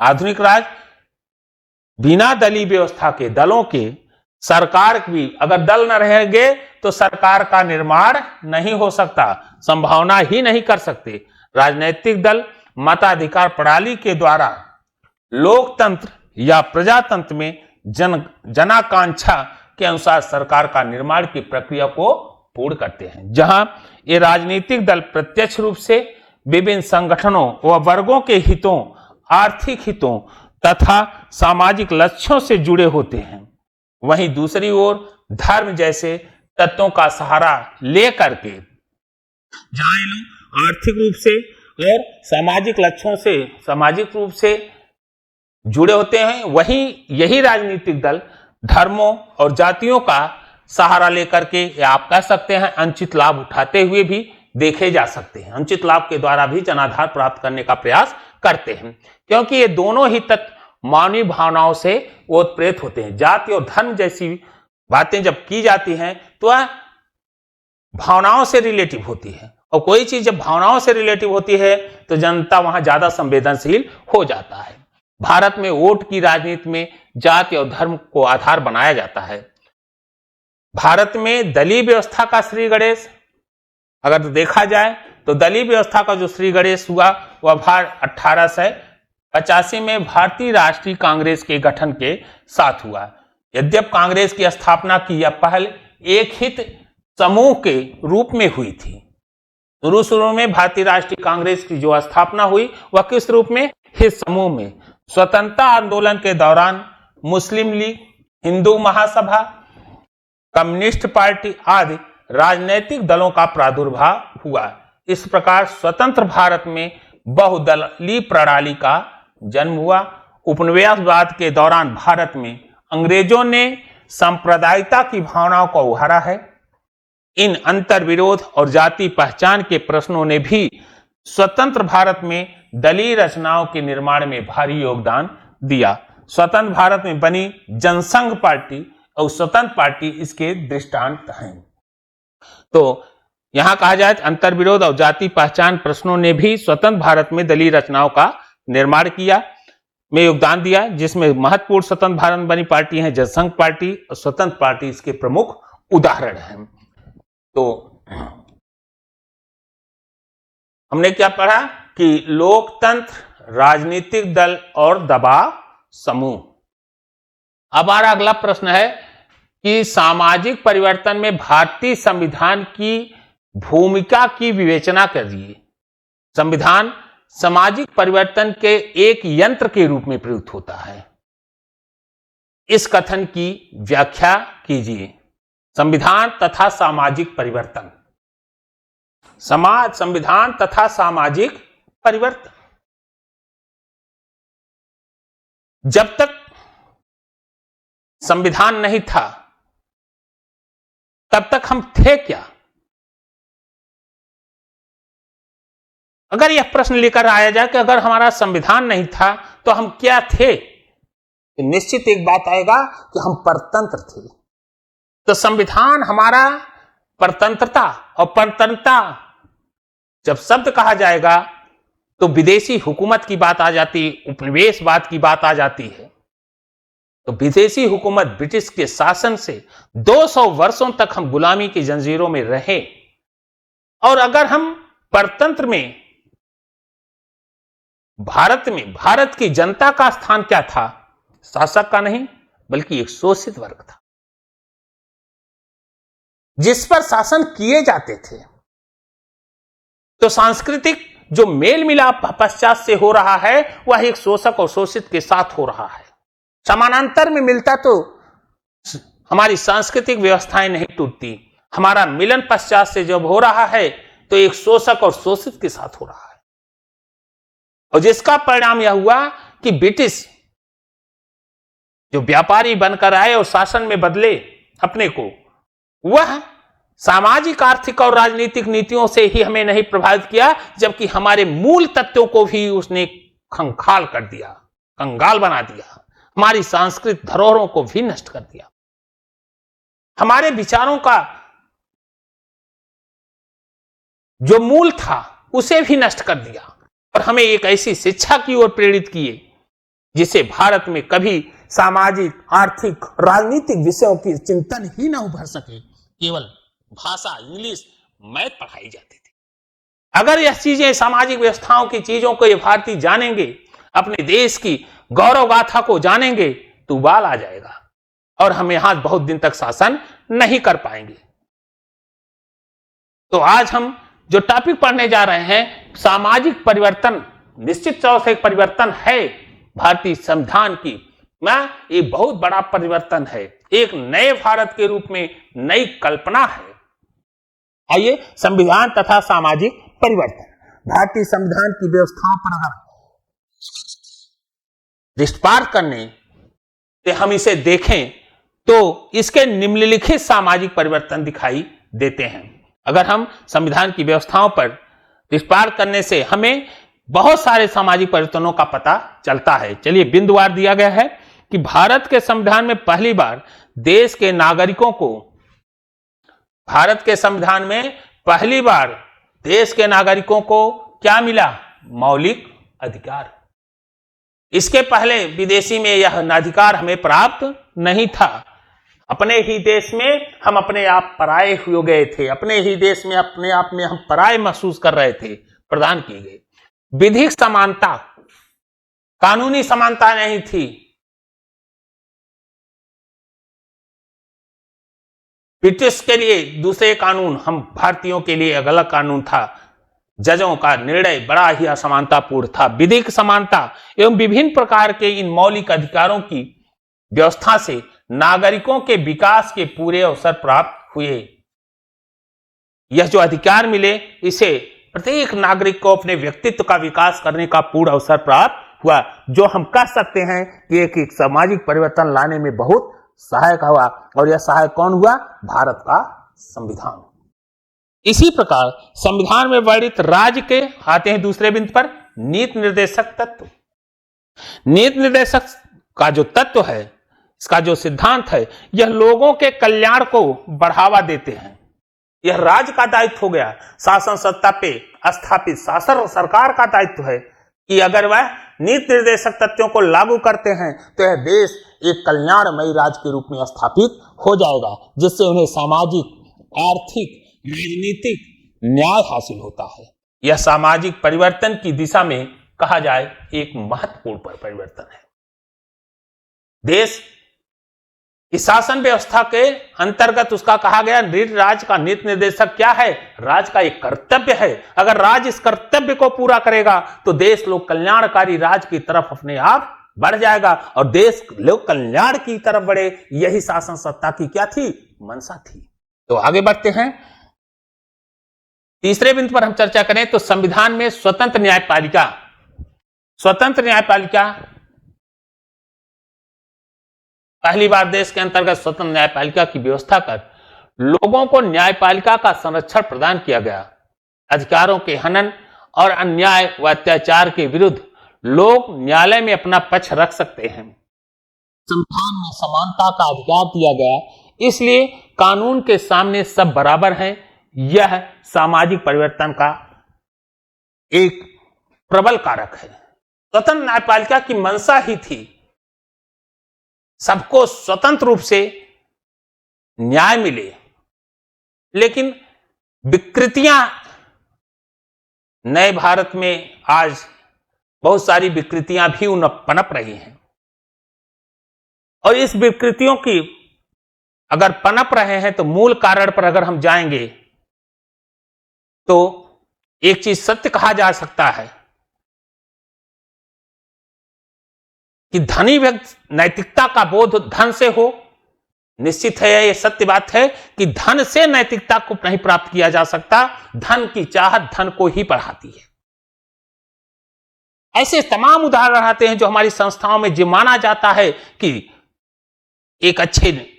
आधुनिक राज्य बिना दलीय व्यवस्था के, दलों के, सरकार भी अगर दल न रहेंगे तो सरकार का निर्माण नहीं हो सकता, संभावना ही नहीं कर सकते। राजनीतिक दल मताधिकार प्रणाली के द्वारा लोकतंत्र या प्रजातंत्र में जनाकांक्षा के अनुसार सरकार का निर्माण की प्रक्रिया को पूर्ण करते हैं, जहां ये राजनीतिक दल प्रत्यक्ष रूप से विभिन्न संगठनों व वर्गों के हितों, आर्थिक हितों तथा सामाजिक लक्ष्यों से जुड़े होते हैं। वहीं दूसरी ओर धर्म जैसे तत्वों का सहारा लेकर के जहां लोग आर्थिक रूप से और सामाजिक लक्ष्यों से सामाजिक रूप से जुड़े होते हैं, वहीं यही राजनीतिक दल धर्मों और जातियों का सहारा लेकर के, या आप कह सकते हैं अंचित लाभ उठाते हुए भी देखे जा सकते हैं। अंचित लाभ के द्वारा भी जनाधार प्राप्त करने का प्रयास करते हैं, क्योंकि ये दोनों ही तत्व मानवीय भावनाओं से ओतप्रेत होते हैं। जाति और धर्म जैसी बातें जब की जाती हैं तो वह भावनाओं से रिलेटिव होती है, और कोई चीज जब भावनाओं से रिलेटिव होती है तो जनता वहां ज्यादा संवेदनशील हो जाता है। भारत में वोट की राजनीति में जाति और धर्म को आधार बनाया जाता है। भारत में दलीय व्यवस्था का श्री गणेश अगर देखा जाए तो दलीय व्यवस्था का जो श्री गणेश हुआ वह 1885 में भारतीय राष्ट्रीय कांग्रेस के गठन के साथ हुआ। यद्यप कांग्रेस की स्थापना की यह पहल एक हित समूह के रूप में हुई थी। शुरू में भारतीय राष्ट्रीय कांग्रेस की जो स्थापना हुई वह किस रूप में, हित समूह में। स्वतंत्रता आंदोलन के दौरान मुस्लिम league, Hindu Mahasabha, communist party आदि राजनीतिक दलों का प्रादुर्भाव हुआ। इस प्रकार स्वतंत्र भारत में बहुदलीय प्रणाली का जन्म हुआ। उपनिवेशवाद के दौरान भारत में अंग्रेजों ने सांप्रदायिकता की भावनाओं को उभारा है। इन अंतर विरोध और जाति पहचान के प्रश्नों ने भी स्वतंत्र भारत में दलीय रचनाओं के निर्माण में भारी योगदान दिया। स्वतंत्र भारत में बनी जनसंघ पार्टी और स्वतंत्र पार्टी इसके दृष्टांत हैं। तो यहां कहा जाए अंतर विरोध और जाति पहचान प्रश्नों ने भी स्वतंत्र भारत में दलीय रचनाओं का निर्माण किया। में योगदान दिया, जिसमें महत्वपूर्ण स्वतंत्र भारत बनी पार्टी है जनसंघ पार्टी और स्वतंत्र पार्टी इसके प्रमुख उदाहरण हैं। तो हमने क्या पढ़ा कि लोकतंत्र, राजनीतिक दल और दबाव समूह। अब हमारा अगला प्रश्न है कि सामाजिक परिवर्तन में भारतीय संविधान की भूमिका की विवेचना करिए। संविधान सामाजिक परिवर्तन के एक यंत्र के रूप में प्रयुक्त होता है। इस कथन की व्याख्या कीजिए। संविधान तथा सामाजिक परिवर्तन। संविधान तथा सामाजिक परिवर्तन। जब तक संविधान नहीं था तब तक हम थे क्या? अगर यह प्रश्न लेकर आया जाए कि अगर हमारा संविधान नहीं था तो हम क्या थे, तो निश्चित एक बात आएगा कि हम परतंत्र थे। तो संविधान हमारा परतंत्रता, और परतंत्रता जब शब्द कहा जाएगा तो विदेशी हुकूमत की बात आ जाती, उपनिवेशवाद की बात आ जाती है। तो विदेशी हुकूमत, ब्रिटिश के शासन से 200 वर्षों तक हम गुलामी की जंजीरों में रहे। और अगर हम परतंत्र में भारत की जनता का स्थान क्या था? शासक का नहीं, बल्कि एक शोषित वर्ग था जिस पर शासन किए जाते थे। तो सांस्कृतिक जो मेल मिलाप पश्चात से हो रहा है वह एक शोषक और शोषित के साथ हो रहा है। समानांतर में मिलता तो हमारी सांस्कृतिक व्यवस्थाएं नहीं टूटती। हमारा मिलन पश्चात से जब हो रहा है तो एक शोषक और शोषित के साथ हो रहा है, और जिसका परिणाम यह हुआ कि ब्रिटिश जो व्यापारी बनकर आए और शासन में बदले अपने को, वह सामाजिक, आर्थिक और राजनीतिक नीतियों से ही हमें नहीं प्रभावित किया, जबकि हमारे मूल तत्वों को भी उसने खंगाल कर दिया, कंगाल बना दिया। हमारी सांस्कृतिक धरोहरों को भी नष्ट कर दिया। हमारे विचारों का जो मूल था उसे भी नष्ट कर दिया, और हमें एक ऐसी शिक्षा की ओर प्रेरित किए जिसे भारत में कभी सामाजिक, आर्थिक, राजनीतिक विषयों की चिंतन ही न उभर सके। केवल भाषा, इंग्लिश, मैथ पढ़ाई जाती थी। अगर यह चीजें, सामाजिक व्यवस्थाओं की चीजों को ये भारतीय जानेंगे, अपने देश की गौरव गाथा को जानेंगे, तो उबाल आ जाएगा और हम यहां बहुत दिन तक शासन नहीं कर पाएंगे। तो आज हम जो टॉपिक पढ़ने जा रहे हैं, सामाजिक परिवर्तन, निश्चित तौर से एक परिवर्तन है भारतीय संविधान की। ये बहुत बड़ा परिवर्तन है, एक नए भारत के रूप में नई कल्पना है। आइए, संविधान तथा सामाजिक परिवर्तन। भारतीय संविधान की व्यवस्थाओं पर अगर दृष्टिपात करने से हम इसे देखें तो इसके निम्नलिखित सामाजिक परिवर्तन दिखाई देते हैं। अगर हम संविधान की व्यवस्थाओं पर दृष्टिपात करने से हमें बहुत सारे सामाजिक परिवर्तनों का पता चलता है। चलिए, बिंदुवार दिया गया है कि भारत के संविधान में पहली बार देश के नागरिकों को, भारत के संविधान में पहली बार देश के नागरिकों को क्या मिला? मौलिक अधिकार। इसके पहले विदेशी में यह अधिकार हमें प्राप्त नहीं था। अपने ही देश में हम अपने आप पराये हो गए थे, अपने ही देश में अपने आप में हम पराये महसूस कर रहे थे। प्रदान की गई विधिक समानता, कानूनी समानता नहीं थी। ब्रिटिश के लिए दूसरे कानून, हम भारतीयों के लिए एक अलग कानून था। जजों का निर्णय बड़ा ही असमानतापूर्ण था। विधिक समानता एवं विभिन्न प्रकार के इन मौलिक अधिकारों की व्यवस्था से नागरिकों के विकास के पूरे अवसर प्राप्त हुए। यह जो अधिकार मिले, इसे प्रत्येक नागरिक को अपने व्यक्तित्व का विकास करने का पूर्ण अवसर प्राप्त हुआ, जो हम कह सकते हैं कि एक सामाजिक परिवर्तन लाने में बहुत सहायक हुआ। और यह सहायक कौन हुआ? भारत का संविधान। इसी प्रकार संविधान में वर्णित राज्य के आते हैं दूसरे बिंदु पर, नीति निर्देशक तत्व। नीति निर्देशक का जो तत्व है, इसका जो सिद्धांत है, यह लोगों के कल्याण को बढ़ावा देते हैं। यह राज्य का दायित्व हो गया। शासन सत्ता पे स्थापित शासन सरकार का दायित्व है कि अगर वह नीति निर्देशक तथ्यों को लागू करते हैं तो यह देश एक कल्याणमयी राज्य के रूप में स्थापित हो जाएगा, जिससे उन्हें सामाजिक, आर्थिक, राजनीतिक न्याय हासिल होता है। यह सामाजिक परिवर्तन की दिशा में कहा जाए एक महत्वपूर्ण परिवर्तन है। देश की शासन व्यवस्था के अंतर्गत उसका कहा गया राज्य का नीति निर्देशक क्या है? राज्य का एक कर्तव्य है। अगर राज्य इस कर्तव्य को पूरा करेगा तो देश लोक कल्याणकारी राज्य की तरफ अपने आप बढ़ जाएगा और देश लोक कल्याण की तरफ बढ़े। यही शासन सत्ता की क्या थी? मंशा थी। तो आगे बढ़ते हैं। तीसरे बिंदु पर हम चर्चा करें तो संविधान में स्वतंत्र न्यायपालिका। स्वतंत्र न्यायपालिका पहली बार देश के अंतर्गत स्वतंत्र न्यायपालिका की व्यवस्था कर लोगों को न्यायपालिका का संरक्षण प्रदान किया गया। अधिकारों के हनन और अन्याय व अत्याचार के विरुद्ध लोग न्यायालय में अपना पक्ष रख सकते हैं। संविधान में समानता का अधिकार दिया गया, इसलिए कानून के सामने सब बराबर हैं। यह सामाजिक परिवर्तन का एक प्रबल कारक है। स्वतंत्र न्यायपालिका की मंशा ही थी सबको स्वतंत्र रूप से न्याय मिले, लेकिन विकृतियां नए भारत में आज बहुत सारी विकृतियां भी पनप रही हैं और इस विकृतियों की अगर पनप रहे हैं तो मूल कारण पर अगर हम जाएंगे तो एक चीज सत्य कहा जा सकता है कि धनी व्यक्ति नैतिकता का बोध धन से हो। निश्चित है यह सत्य बात है कि धन से नैतिकता को नहीं प्राप्त किया जा सकता। धन की चाहत धन को ही बढ़ाती है। ऐसे तमाम उदाहरण आते हैं जो हमारी संस्थाओं में जो माना जाता है कि एक अच्छे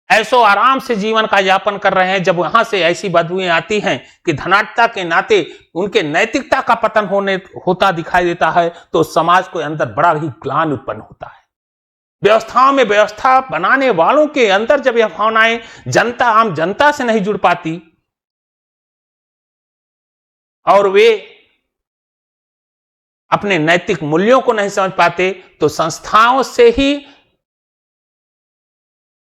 ऐसो आराम से जीवन का यापन कर रहे हैं, जब वहां से ऐसी बदबूएं आती हैं कि धनाढ्यता के नाते उनके नैतिकता का पतन होता दिखाई देता है, तो समाज के अंदर बड़ा ही ग्लानि उत्पन्न होता है। व्यवस्थाओं में व्यवस्था बनाने वालों के अंदर जब यह भावनाएं आम जनता से नहीं जुड़ पाती और वे अपने नैतिक मूल्यों को नहीं समझ पाते, तो संस्थाओं से ही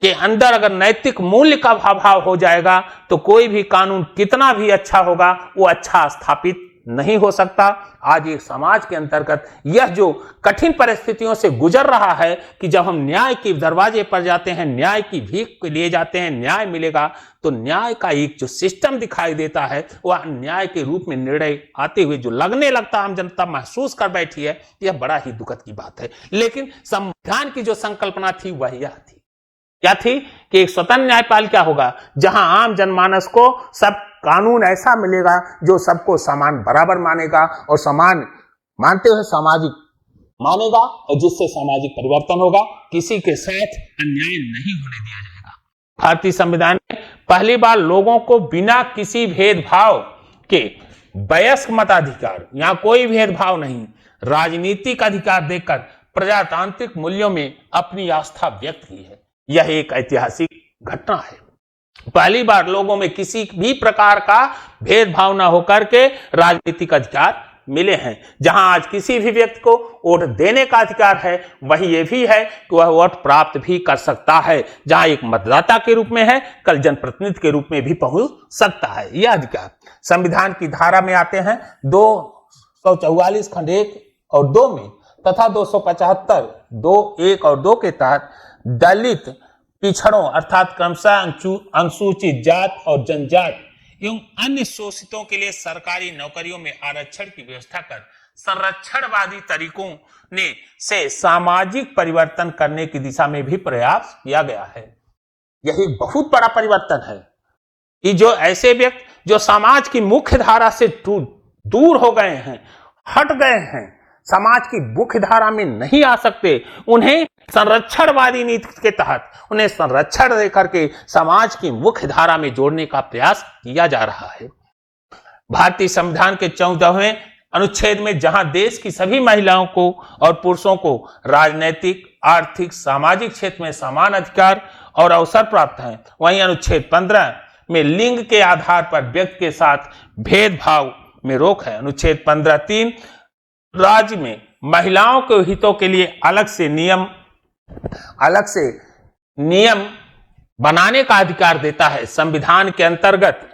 के अंदर अगर नैतिक मूल्य का अभाव हो जाएगा तो कोई भी कानून कितना भी अच्छा होगा वो अच्छा स्थापित नहीं हो सकता। आज एक समाज के अंतर्गत यह जो कठिन परिस्थितियों से गुजर रहा है कि जब हम न्याय के दरवाजे पर जाते हैं, न्याय की भीख के लिए जाते हैं, न्याय मिलेगा, तो न्याय का एक जो सिस्टम दिखाई देता है वह न्याय के रूप में निर्णय आते हुए जो लगने लगता आम जनता महसूस कर बैठी है, यह बड़ा ही दुखद की बात है। लेकिन संविधान की जो संकल्पना थी वह यह थी, क्या थी कि एक स्वतंत्र न्यायपालिका होगा जहां आम जनमानस को सब कानून ऐसा मिलेगा जो सबको समान बराबर मानेगा और समान मानते हुए सामाजिक मानेगा और जिससे सामाजिक परिवर्तन होगा। किसी के साथ अन्याय नहीं होने दिया जाएगा। भारतीय संविधान में पहली बार लोगों को बिना किसी भेदभाव के वयस्क मताधिकार, यहां कोई भेदभाव नहीं, राजनीतिक अधिकार देकर प्रजातांत्रिक मूल्यों में अपनी आस्था व्यक्त की है। यह एक ऐतिहासिक घटना है। पहली बार लोगों में किसी भी प्रकार का भेदभाव न होकर के राजनीतिक अधिकार मिले हैं। जहां आज किसी भी व्यक्ति को वोट देने का अधिकार है, वही ये भी है कि वह वोट प्राप्त भी कर सकता है। जहां एक मतदाता के रूप में है, कल जनप्रतिनिधि के रूप में भी पहुंच सकता है। यह अधिकार संविधान की धारा में आते हैं 244 खंड 1 और 2 में तथा 275 2 1 और 2 के तहत दलित, पिछड़ों अर्थात क्रमशः अनुसूचित जात और जनजात एवं अन्य शोषितों के लिए सरकारी नौकरियों में आरक्षण की व्यवस्था कर संरक्षणवादी तरीकों से सामाजिक परिवर्तन करने की दिशा में भी प्रयास किया गया है। यही बहुत बड़ा परिवर्तन है कि जो ऐसे व्यक्ति जो समाज की मुख्य धारा से दूर हो गए हैं, हट गए हैं, समाज की मुख्य धारा में नहीं आ सकते, उन्हें संरक्षणवादी नीति के तहत उन्हें संरक्षण देकर के समाज की मुख्य धारा में जोड़ने का प्रयास किया जा रहा है। भारतीय संविधान के 14वें अनुच्छेद में जहां देश की सभी महिलाओं को और पुरुषों को राजनीतिक, आर्थिक, सामाजिक क्षेत्र में समान अधिकार और अवसर प्राप्त हैं, वहीं अनुच्छेद 15 में लिंग के आधार पर व्यक्ति के साथ भेदभाव में रोक है। अनुच्छेद 15(3) राज्य में महिलाओं के हितों के लिए अलग से नियम बनाने का अधिकार देता है। संविधान के अंतर्गत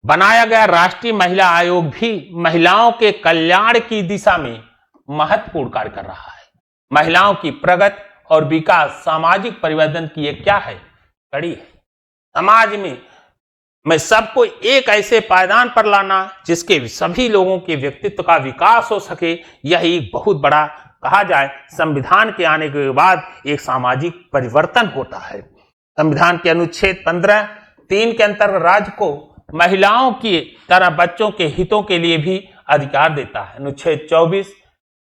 बनाया गया राष्ट्रीय महिला आयोग भी महिलाओं के कल्याण की दिशा में महत्वपूर्ण कार्य कर रहा है। महिलाओं की प्रगति और विकास सामाजिक परिवर्तन की एक क्या है, कड़ी है। समाज में सबको एक ऐसे पायदान पर लाना जिसके सभी लोगों के व्यक्तित्व का विकास हो सके, यह एक बहुत बड़ा, कहा जाए, संविधान के आने के बाद एक सामाजिक परिवर्तन होता है। संविधान के अनुच्छेद 15(3) के अंतर्गत राज्य को महिलाओं की तरह बच्चों के हितों के लिए भी अधिकार देता है। अनुच्छेद 24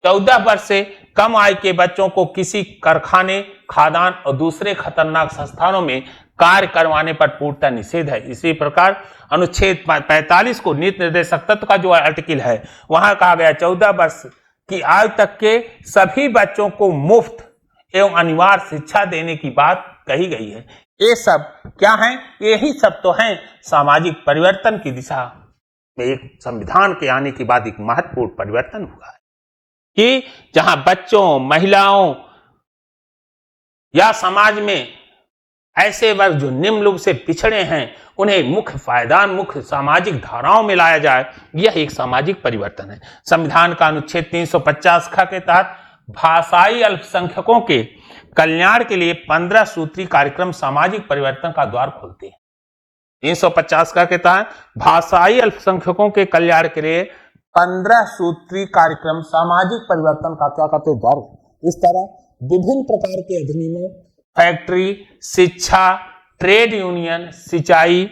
14 वर्ष से कम आयु के बच्चों को किसी कारखाने, खदान और दूसरे खतरनाक संस्थानों में कार्य करवाने पर पूर्णतः निषेध है। इसी प्रकार अनुच्छेद 45 को नीति निर्देशक तत्व का जो आर्टिकल है, वहां कहा गया 14 वर्ष की आयु तक के सभी बच्चों को मुफ्त एवं अनिवार्य शिक्षा देने की बात कही गई है। ये सब क्या है? यही सब तो हैं सामाजिक परिवर्तन की दिशा में एक संविधान के आने के बाद एक महत्वपूर्ण परिवर्तन हुआ है कि जहां बच्चों, महिलाओं या समाज में ऐसे वर्ग जो निम्न रूप से पिछड़े हैं, उन्हें मुख्य फायदान, मुख्य सामाजिक धाराओं में लाया जाए, यह एक सामाजिक परिवर्तन है। संविधान का अनुच्छेद 350 ख के तहत भाषाई अल्पसंख्यकों के कल्याण के लिए 15 सूत्री कार्यक्रम सामाजिक परिवर्तन का द्वार खोलते हैं। 350 के तहत भाषाई अल्पसंख्यकों के कल्याण के लिए 15 सूत्री कार्यक्रम सामाजिक परिवर्तन का क्या कहते हैं, द्वार। इस तरह विभिन्न प्रकार के अधिनियमों, फैक्ट्री, शिक्षा, ट्रेड यूनियन, सिंचाई,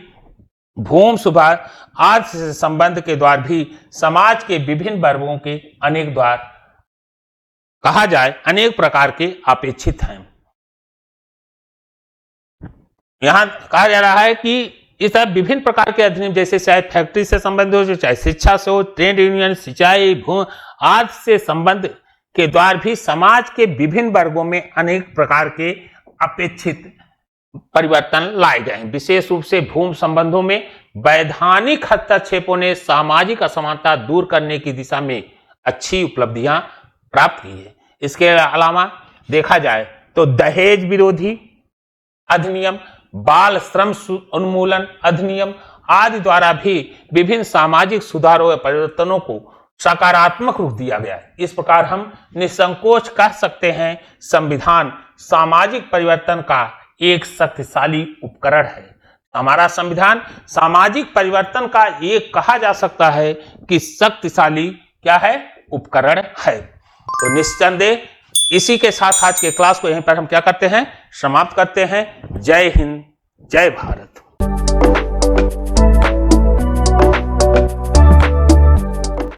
भूमि सुधार आदि से संबंध के द्वार भी समाज के विभिन्न वर्गों के अनेक द्वार, कहा जाए, अनेक प्रकार के अपेक्षित हैं। यहां कहा जा रहा है कि इस तरह विभिन्न प्रकार के अधिनियम, जैसे चाहे फैक्ट्री से संबंध हो, चाहे शिक्षा से हो, ट्रेड यूनियन, सिंचाई, भूमि आदि से संबंध के द्वार भी समाज के विभिन्न वर्गों में अनेक प्रकार के अपेक्षित परिवर्तन लाए गए। विशेष रूप से भूमि संबंधों में वैधानिक हस्तक्षेपों ने सामाजिक असमानता दूर करने की दिशा में अच्छी उपलब्धियां प्राप्त की है। इसके अलावा देखा जाए तो दहेज विरोधी अधिनियम, बाल श्रम उन्मूलन अधिनियम आदि द्वारा भी विभिन्न सामाजिक सुधारों व परिवर्तनों को सकारात्मक रूप दिया गया है। इस प्रकार हम निसंकोच कह सकते हैं संविधान सामाजिक परिवर्तन का एक शक्तिशाली उपकरण है। हमारा संविधान सामाजिक परिवर्तन का एक, कहा जा सकता है कि शक्तिशाली क्या है, उपकरण है। तो निस्संदेह इसी के साथ आज के क्लास को यहीं पर हम क्या करते हैं, समाप्त करते हैं। जय हिंद, जय भारत।